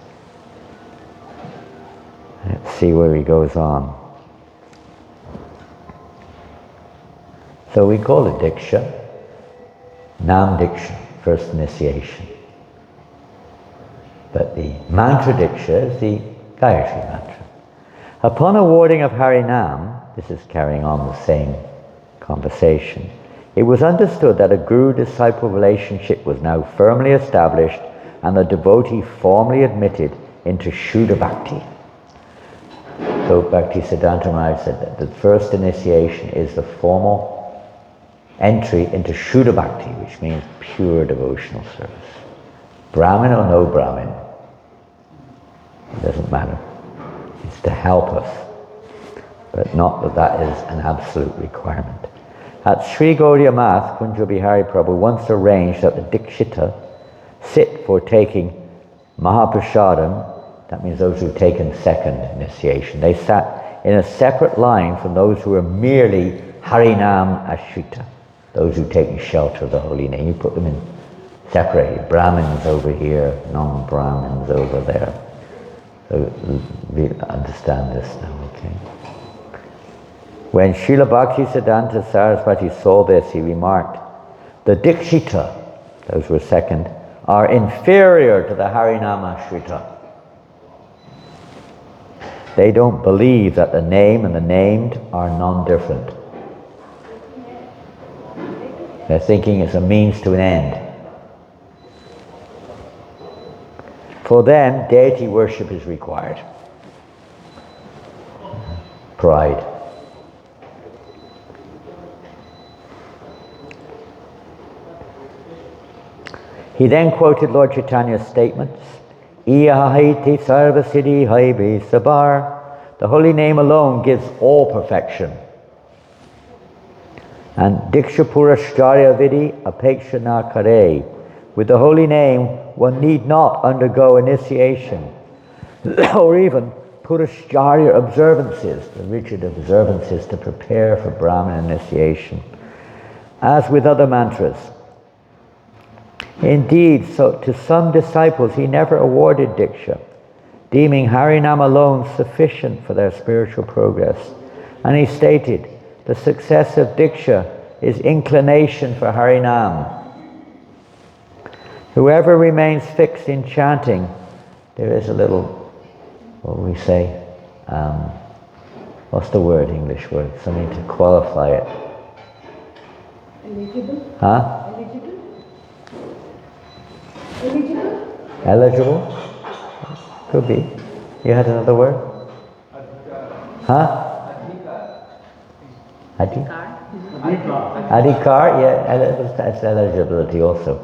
Let's see where he goes on. So we call it Diksha, Nam Diksha, first initiation. But the mantra Diksha is the Gayatri mantra. Upon awarding of Harinam, this is carrying on the same conversation, it was understood that a guru-disciple relationship was now firmly established and the devotee formally admitted into Shuddha Bhakti. So Bhaktisiddhanta Maharaj said that the first initiation is the formal entry into Shuddha Bhakti, which means pure devotional service. Brahmin or no Brahmin, it doesn't matter. It's to help us, but not that that is an absolute requirement. At Sri Gaudiya Math, Kunja Bihari Prabhu once arranged that the Dikshita sit for taking Mahaprasadam, that means those who've taken second initiation. They sat in a separate line from those who were merely Harinam Ashrita, those who've taken shelter of the holy name. You put them in separated. Brahmins over here, non-Brahmins over there. So we understand this now, okay? When Srila Bhaktisiddhanta Saraswati saw this, he remarked, the Dikshita, those who were second, are inferior to the Harinam Ashrita. They don't believe that the name and the named are non-different. They're thinking it's a means to an end. For them, deity worship is required. Pride. He then quoted Lord Chaitanya's statements, Iyahaiti sarvasiddhi haibi sabar. The holy name alone gives all perfection. And Diksha Purashkarya Vidhi Apeksha na Kare. With the holy name, one need not undergo initiation or even Purashkarya observances, the rigid observances to prepare for Brahman initiation. As with other mantras. Indeed, so to some disciples he never awarded Diksha, deeming Harinam alone sufficient for their spiritual progress. And he stated, the success of Diksha is inclination for Harinam. Whoever remains fixed in chanting, there is a little, what we say, what's the word, English word? Something to qualify it. Eligible? Huh? Eligible? Eligible? Eligible? Could be. You had another word? Huh? Adhikar, yeah, that's eligibility also.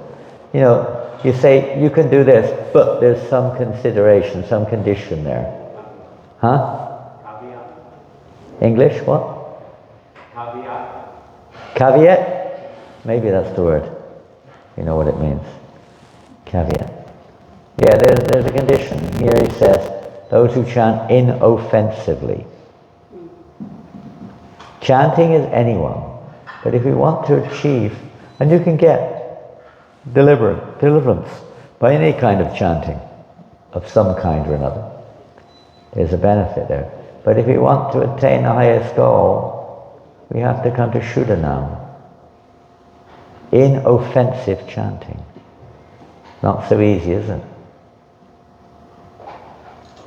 You know, you say, you can do this, but there's some consideration, some condition there. Huh? English, what? Caveat? Maybe that's the word. You know what it means. Caveat. Yeah, there's a condition. Here he says, those who chant inoffensively. Chanting is anyone. But if we want to achieve, and you can get deliverance by any kind of chanting of some kind or another. There's a benefit there. But if we want to attain the highest goal, we have to come to Shuddhanam. Inoffensive chanting. Not so easy, is it?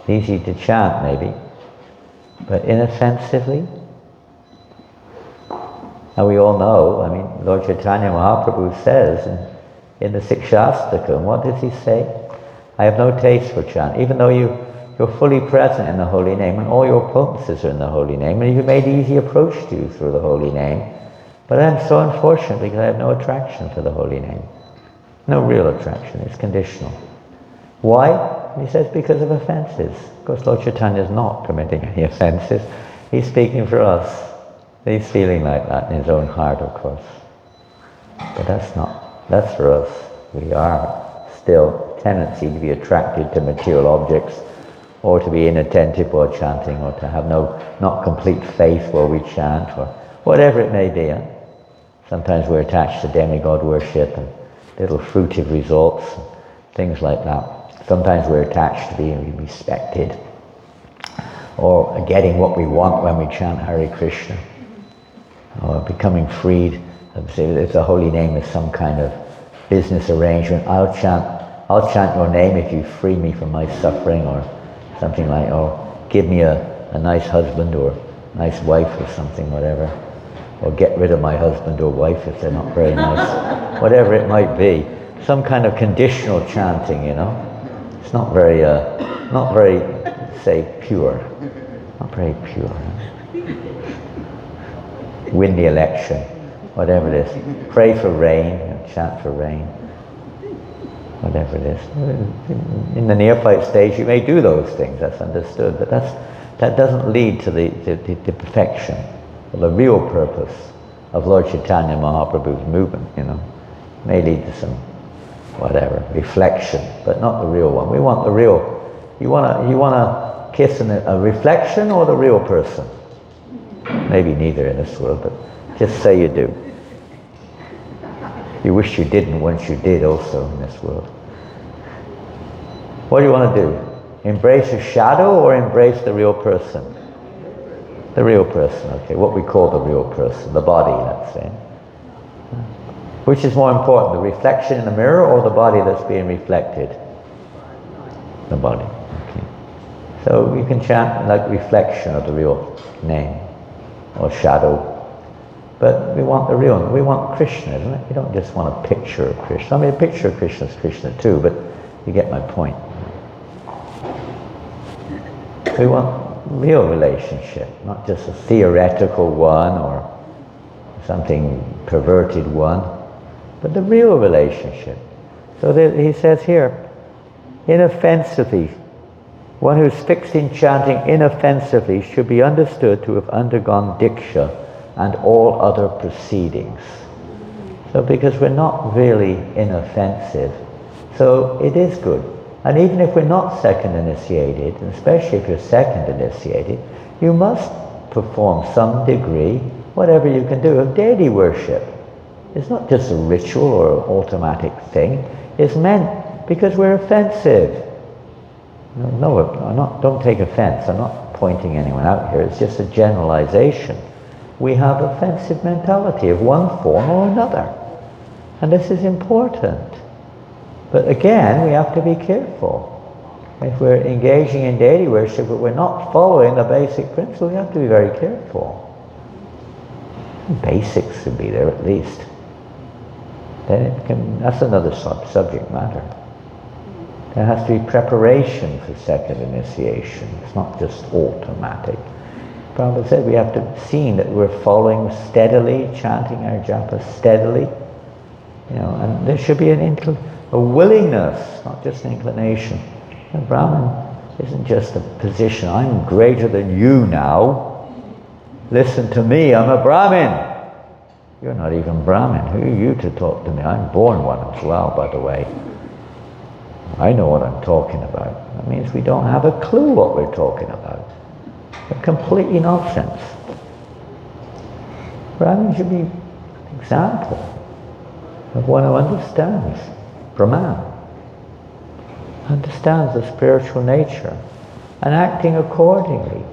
easy to chant maybe, but inoffensively. And we all know, I mean, Lord Chaitanya Mahaprabhu says in the Sikshastakam, what does he say? I have no taste for chant, even though you're fully present in the holy name and all your potencies are in the holy name and you've made easy approach to you through the holy name. But I'm so unfortunate because I have no attraction for the holy name. No real attraction, it's conditional. Why? He says because of offenses. Of course, Lord Chaitanya is not committing any offenses. He's speaking for us. He's feeling like that in his own heart, of course. But that's for us. We are still tendency to be attracted to material objects, or to be inattentive while chanting, or to have not complete faith while we chant, or whatever it may be. Sometimes we're attached to demigod worship and little fruitive results, things like that. Sometimes we're attached to being respected, or getting what we want when we chant Hare Krishna, or becoming freed. If the holy name is some kind of business arrangement, I'll chant your name if you free me from my suffering, or something like, or give me a nice husband or nice wife or something, whatever. Or get rid of my husband or wife if they're not very nice. Whatever it might be. Some kind of conditional chanting, you know. It's not very, say, pure. Not very pure. Win the election, whatever it is. Pray for rain, chant for rain. Whatever it is. In the neophyte stage, you may do those things, that's understood, but that doesn't lead to the perfection, or the real purpose of Lord Chaitanya Mahaprabhu's movement, you know. It may lead to some, whatever, reflection, but not the real one. We want the real. You want to kiss a reflection or the real person? Maybe neither in this world, but just say you do. You wish you didn't once you did also in this world. What do you want to do? Embrace a shadow or embrace the real person? The real person, okay. What we call the real person, the body, let's say. Which is more important, the reflection in the mirror or the body that's being reflected? The body, okay. So you can chant like reflection of the real name or shadow. But we want the real, we want Krishna, isn't it? We don't just want a picture of Krishna. I mean, a picture of Krishna is Krishna too, but you get my point. We want real relationship, not just a theoretical one or something perverted one, but the real relationship. So he says here, inoffensively, one who's fixed in chanting inoffensively should be understood to have undergone diksha and all other proceedings. So because we're not really inoffensive, so it is good. And even if we're not second initiated, and especially if you're second initiated, you must perform some degree, whatever you can do, of deity worship. It's not just a ritual or an automatic thing. It's meant because we're offensive. Don't take offense. I'm not pointing anyone out here. It's just a generalization. We have offensive mentality of one form or another. And this is important. But again, we have to be careful. If we're engaging in deity worship but we're not following the basic principle, we have to be very careful. Basics should be there at least. Then that's another subject matter. There has to be preparation for second initiation. It's not just automatic. Prabhupada said we have to see that we're following steadily, chanting our japa steadily. You know, and there should be a willingness, not just an inclination. A Brahmin isn't just a position. I'm greater than you now. Listen to me, I'm a Brahmin. You're not even Brahmin. Who are you to talk to me? I'm born one as well, by the way. I know what I'm talking about. That means we don't have a clue what we're talking about. We're completely nonsense. Brahmin should be an example of one who understands Brahman, understands the spiritual nature, and acting accordingly.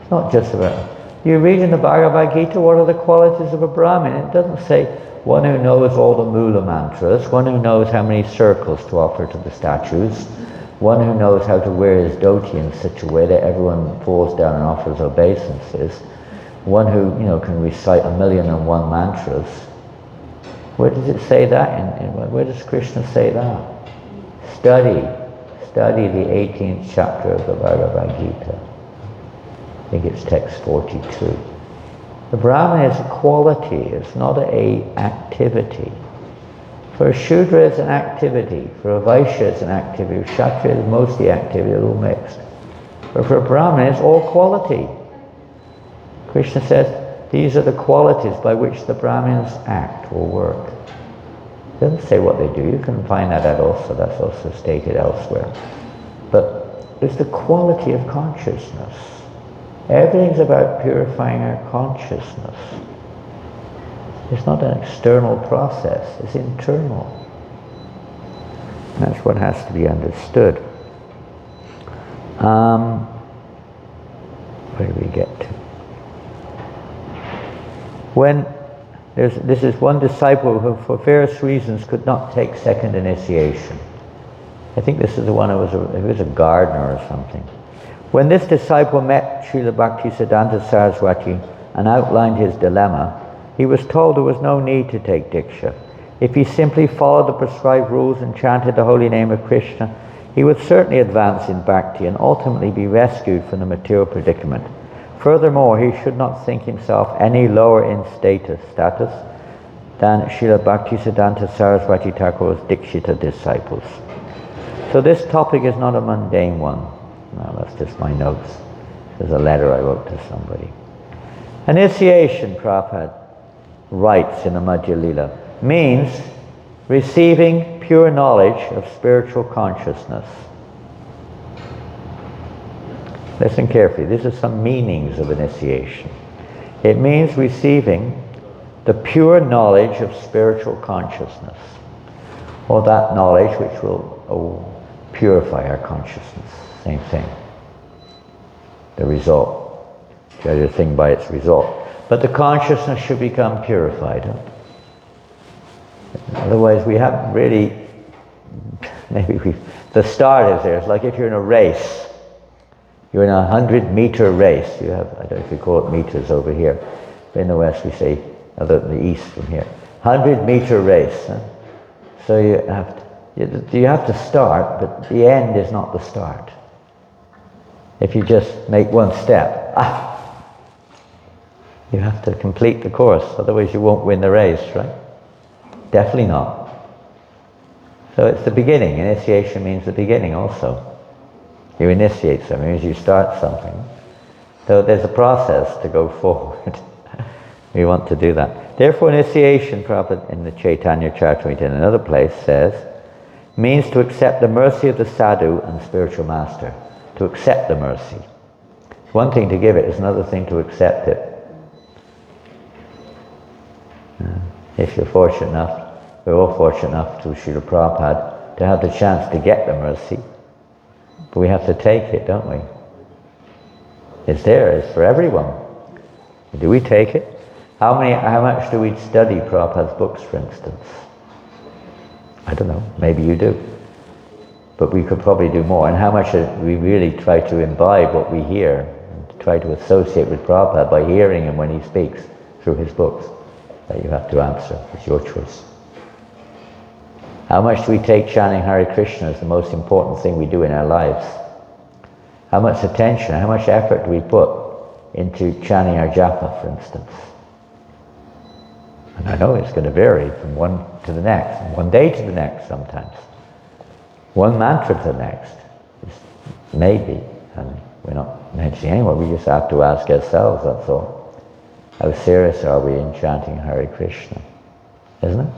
It's not just about... You read in the Bhagavad Gita, what are the qualities of a Brahmin? It doesn't say one who knows all the Mula mantras, one who knows how many circles to offer to the statues, one who knows how to wear his dhoti in such a way that everyone falls down and offers obeisances, one who, can recite 1,000,001 mantras. Where does it say that? Where does Krishna say that? Study the 18th chapter of the Bhagavad Gita. I think it's text 42. The Brahman is a quality, it's not a activity. For a Shudra it's an activity, for a Vaishya it's an activity, for Kshatriya is mostly activity, a little mixed. But for a Brahman it's all quality. Krishna says, these are the qualities by which the Brahmins act or work. It doesn't say what they do, you can find that out also, that's also stated elsewhere. But it's the quality of consciousness. Everything's about purifying our consciousness. It's not an external process, it's internal. That's what has to be understood. Where do we get to? This is one disciple who for various reasons could not take second initiation. I think this is the one who was a gardener or something. When this disciple met Srila Bhaktisiddhanta Saraswati and outlined his dilemma, he was told there was no need to take Diksha. If he simply followed the prescribed rules and chanted the holy name of Krishna, he would certainly advance in bhakti and ultimately be rescued from the material predicament. Furthermore, he should not think himself any lower in status than Srila Bhaktisiddhanta Saraswati Thakur's Dikshita disciples. So this topic is not a mundane one. No, that's just my notes. There's a letter I wrote to somebody. Initiation, Prabhupada writes in the Madhya Lila, means receiving pure knowledge of spiritual consciousness. Listen carefully, these are some meanings of initiation. It means receiving the pure knowledge of spiritual consciousness, or that knowledge which will purify our consciousness. Same thing. The result. Judge a thing by its result. But the consciousness should become purified. Huh? Otherwise we haven't really, the start is there. It's like if you're in a race. You're in a 100-meter race. You have, I don't know if you call it meters over here. But in the West we say, other than the East from here. 100-meter race. Huh? So you have to start, but the end is not the start. If you just make one step, you have to complete the course, otherwise you won't win the race, right? Definitely not. So it's the beginning. Initiation means the beginning also. You initiate something, means you start something. So there's a process to go forward. We want to do that. Therefore initiation, Prabhupada in the Chaitanya Charitamrita in another place says, means to accept the mercy of the sadhu and spiritual master. To accept the mercy. It's one thing to give it, it's another thing to accept it. If you're fortunate enough, we're all fortunate enough through Srila Prabhupada to have the chance to get the mercy. But we have to take it, don't we? It's there, it's for everyone. Do we take it? How much do we study Prabhupada's books, for instance? I don't know, maybe you do. But we could probably do more. And how much we really try to imbibe what we hear, and try to associate with Prabhupada by hearing him when he speaks through his books. That you have to answer. It's your choice. How much do we take chanting Hare Krishna as the most important thing we do in our lives? How much attention, how much effort do we put into chanting our japa, for instance? And I know it's going to vary from one to the next, from one day to the next sometimes. One mantra to the next. Maybe, and we're not mentioning anyone, we just have to ask ourselves, that's all. How serious are we in chanting Hare Krishna? Isn't it?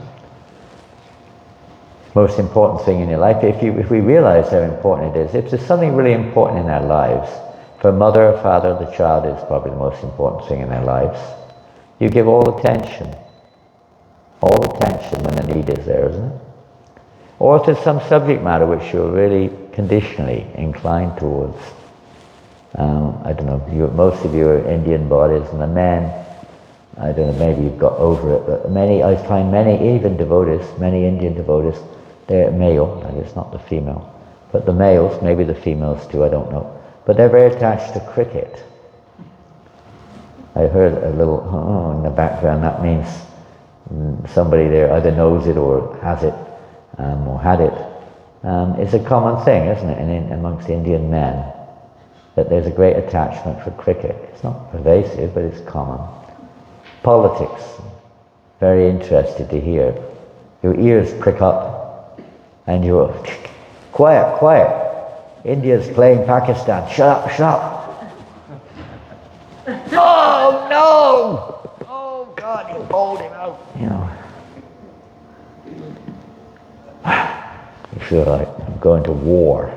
Most important thing in your life, if we realize how important it is, if there's something really important in our lives, for a mother or father, the child is probably the most important thing in their lives. You give all attention when the need is there, isn't it? Or if there's some subject matter which you're really conditionally inclined towards. I don't know, most of you are Indian bodies, and the men, I don't know, maybe you've got over it, but I find many, even devotees, many Indian devotees, they're male, that is not the female, But the males, maybe the females too, I don't know. But they're very attached to cricket. I heard a little in the background. That means somebody there either knows it or has it, or had it. It's a common thing, isn't it, amongst Indian men, that there's a great attachment for cricket. It's not pervasive, but it's common. Politics, very interested to hear. Your ears prick up, and you're quiet, quiet. India's playing Pakistan. Shut up, shut up. Oh no! Oh God, you bowled him out. You know. You feel like I'm going to war.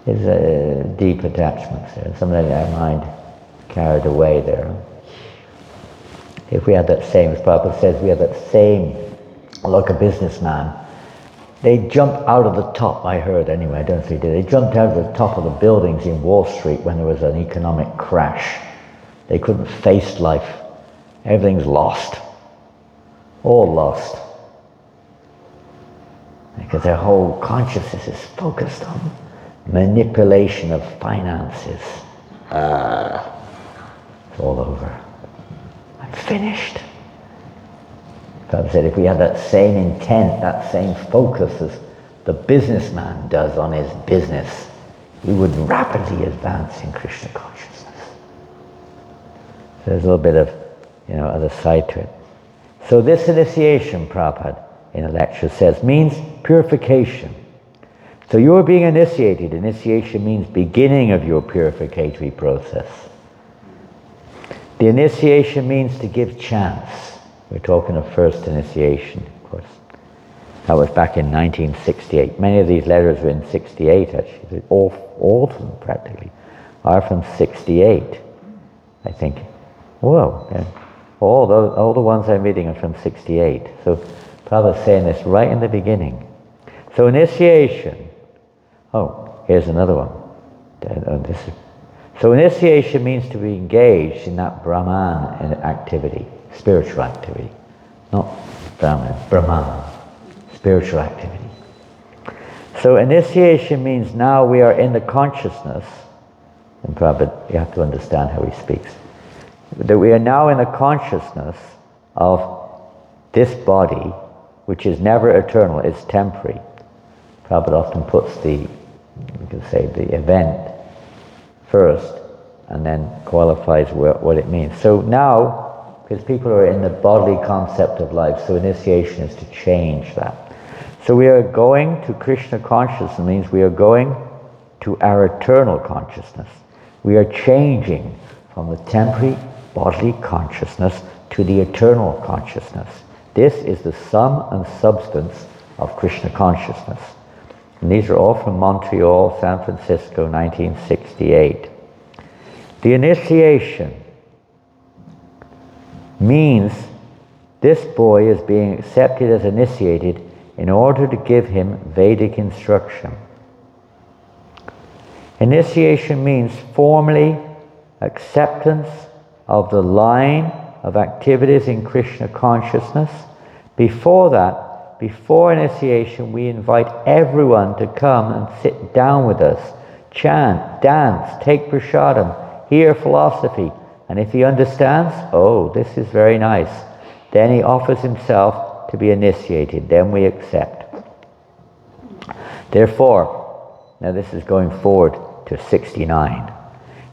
There's a deep attachment there. Something that our mind carried away there. If we had that same, as Prabhupada says, we had that same, like a businessman, they jumped out of the top, I heard anyway, I don't know if they did, they jumped out of the top of the buildings in Wall Street when there was an economic crash. They couldn't face life. Everything's lost. All lost. Because their whole consciousness is focused on manipulation of finances. It's all over. I'm finished. Prabhupada said if we had that same intent, that same focus as the businessman does on his business, we would rapidly advance in Krishna consciousness. So there's a little bit of, other side to it. So this initiation, Prabhupada, in a lecture says, means purification. So you're being initiated. Initiation means beginning of your purificatory process. The initiation means to give chance. We're talking of first initiation, of course. That was back in 1968. Many of these letters were in 68, actually. All of them, practically, are from 68, I think. Whoa. Yeah. All the ones I'm reading are from 68. So Prabhupada's saying this right in the beginning. So initiation. Oh, here's another one. So initiation means to be engaged in that Brahman activity, spiritual activity. Not Brahman, spiritual activity. So initiation means now we are in the consciousness, and Prabhupada, you have to understand how he speaks, that we are now in the consciousness of this body, which is never eternal, it's temporary. Prabhupada often puts the event first, and then qualifies what it means. So now, because people are in the bodily concept of life, so initiation is to change that. So we are going to Krishna consciousness, means we are going to our eternal consciousness. We are changing from the temporary bodily consciousness to the eternal consciousness. This is the sum and substance of Krishna consciousness. And these are all from Montreal, San Francisco, 1968. The initiation means this boy is being accepted as initiated in order to give him Vedic instruction. Initiation means formally acceptance of the line of activities in Krishna consciousness. Before that, before initiation, we invite everyone to come and sit down with us, chant, dance, take prasadam, hear philosophy. And if he understands, oh, this is very nice, then he offers himself to be initiated. Then we accept. Therefore, now this is going forward to 69.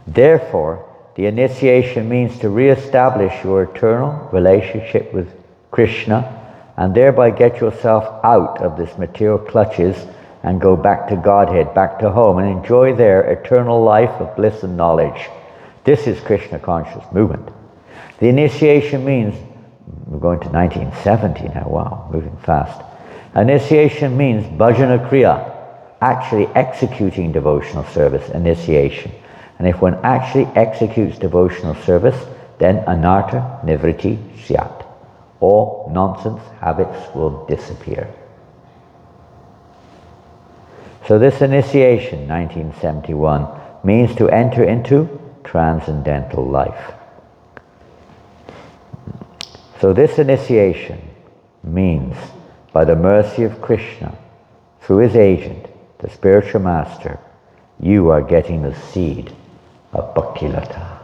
Therefore, the initiation means to re-establish your eternal relationship with Krishna and thereby get yourself out of this material clutches and go back to Godhead, back to home, and enjoy their eternal life of bliss and knowledge. This is Krishna conscious movement. The initiation means, we're going to 1970 now, wow, moving fast. Initiation means bhajana kriya, actually executing devotional service, initiation. And if one actually executes devotional service, then anartha nivritti syat. All nonsense habits will disappear. So this initiation, 1971, means to enter into transcendental life. So this initiation means, by the mercy of Krishna, through his agent, the spiritual master, you are getting the seed of Bhaktilata,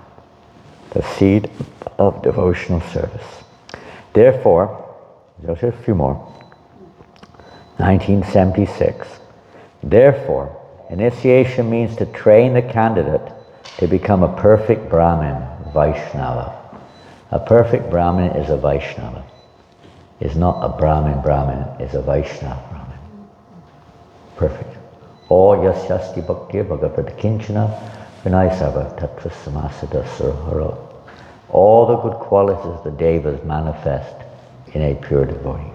the seed of devotional service. Therefore, just a few more, 1976, therefore, initiation means to train the candidate to become a perfect Brahmin, Vaishnava. A perfect Brahmin is a Vaishnava. Is not a Brahmin, is a Vaishnava Brahmin. Perfect. Or yasyasti bhakti bhagavad kinchana vinaisava tatra samasada surhara. All the good qualities of the devas manifest in a pure devotee.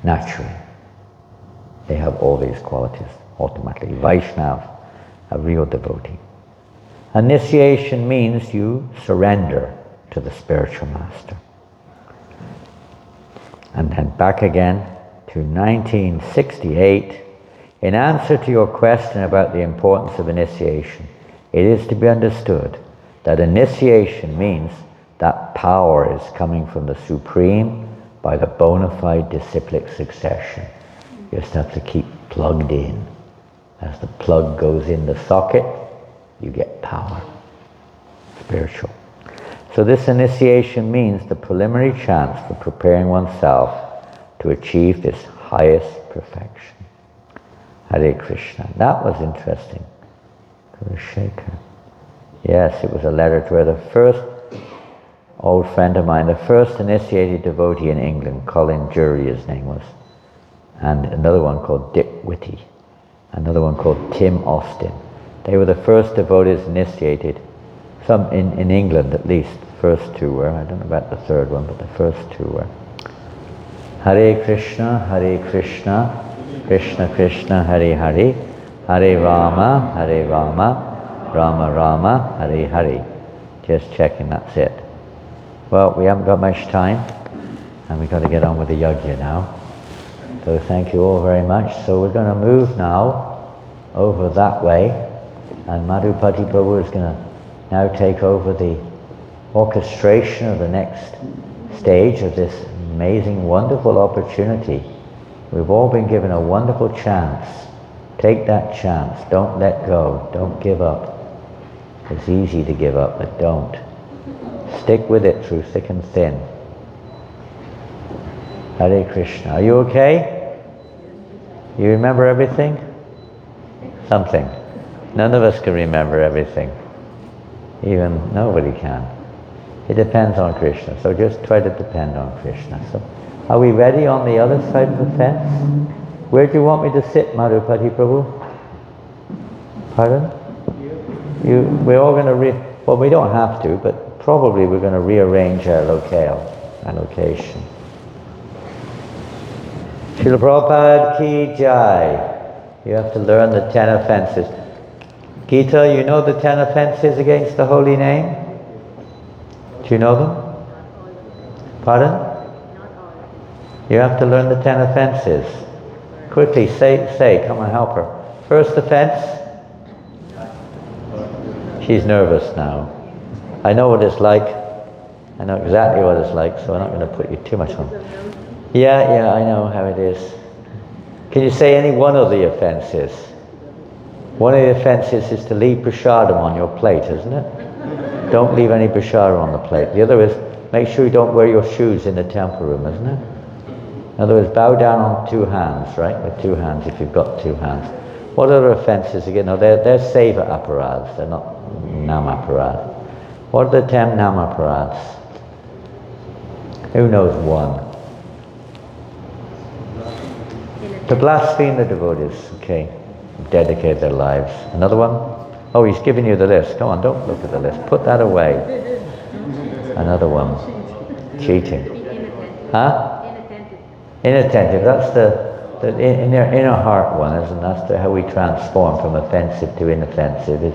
Naturally. They have all these qualities automatically. Vaishnava, a real devotee. Initiation means you surrender to the spiritual master. And then back again to 1968. In answer to your question about the importance of initiation, it is to be understood that initiation means that power is coming from the Supreme by the bona fide disciplic succession. You just have to keep plugged in. As the plug goes in the socket, you get power. Spiritual. So this initiation means the preliminary chance for preparing oneself to achieve this highest perfection. Hare Krishna. That was interesting. Gurushekhar. Yes, it was a letter to her. The first old friend of mine, the first initiated devotee in England, Colin Jury, his name was, and another one called Dick Whitty, another one called Tim Austin. They were the first devotees initiated, some in England at least. The first two were. I don't know about the third one, but the first two were. Hare Krishna, Krishna Krishna, Hare Hare, Hare Rama, Rama Rama, Hare Hare. Just checking, that's it. Well, we haven't got much time, and we've got to get on with the yajna now. So thank you all very much. So we're going to move now over that way, and Madhupati Prabhu is going to now take over the orchestration of the next stage of this amazing, wonderful opportunity. We've all been given a wonderful chance. Take that chance. Don't let go. Don't give up. It's easy to give up, but don't. Stick with it through thick and thin. Hare Krishna. Are you okay? You remember everything? Something. None of us can remember everything. Even nobody can. It depends on Krishna, so just try to depend on Krishna. So, are we ready on the other side of the fence? Where do you want me to sit, Madhupati Prabhu? Pardon? We're all going to well, we don't have to, but probably we're going to rearrange our location. Srila Prabhupada ki jai. You have to learn the 10 offenses. Gita, you know the 10 offenses against the holy name? Do you know them? Pardon? You have to learn the 10 offenses. Quickly, say, come and help her. First offense? She's nervous now. I know what it's like. I know exactly what it's like, so I'm not going to put you too much on. Yeah, I know how it is. Can you say any one of the offenses? One of the offenses is to leave prasadam on your plate, isn't it? Don't leave any prasadam on the plate. The other is, make sure you don't wear your shoes in the temple room, isn't it? In other words, bow down on 2 hands, right? With 2 hands, if you've got 2 hands. What other offenses again? No, they're seva aparads, they're not namaparad. What are the 10 namaparads? Who knows one? To blaspheme the devotees, okay. Dedicate their lives. Another one? Oh, he's giving you the list. Come on, don't look at the list. Put that away. Another one. Cheating. Huh? Inattentive. That's the inner heart one, isn't it? That's how we transform from offensive to inoffensive, is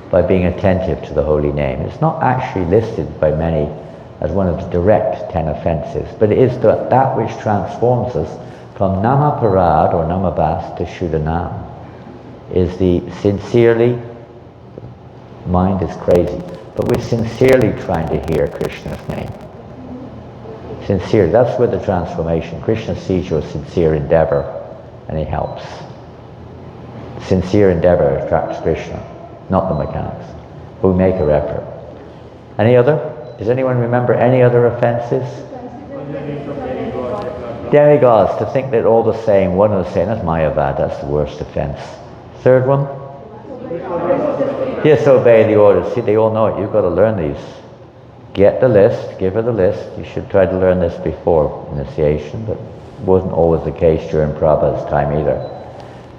by being attentive to the holy name. It's not actually listed by many as one of the direct 10 offenses, but it is that which transforms us from namaparad or namabas to shuddhanam. Is the sincerely, mind is crazy, but we're sincerely trying to hear Krishna's name. Sincere, that's where the transformation. Krishna sees your sincere endeavor and he helps. sincere endeavor attracts Krishna, not the mechanics. But we make our effort. Any other? Does anyone remember any other offenses? Demigods, to think they're all the same, one and the same. That's Mayavad, that's the worst offense. Third one? Disobey the orders. See, they all know it. You've got to learn these. Get the list, give her the list. You should try to learn this before initiation, but it wasn't always the case during Prabhupada's time either.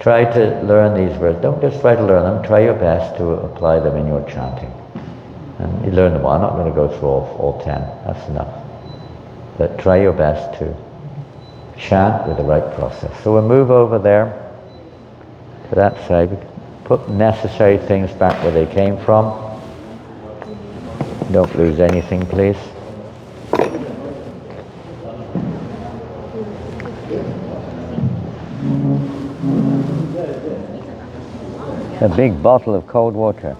Try to learn these words. Don't just try to learn them, try your best to apply them in your chanting. And you learn them all. I'm not going to go through all 10, that's enough. But try your best to chant with the right process. So we'll move over there to that side. We put necessary things back where they came from. Don't lose anything, please. A big bottle of cold water.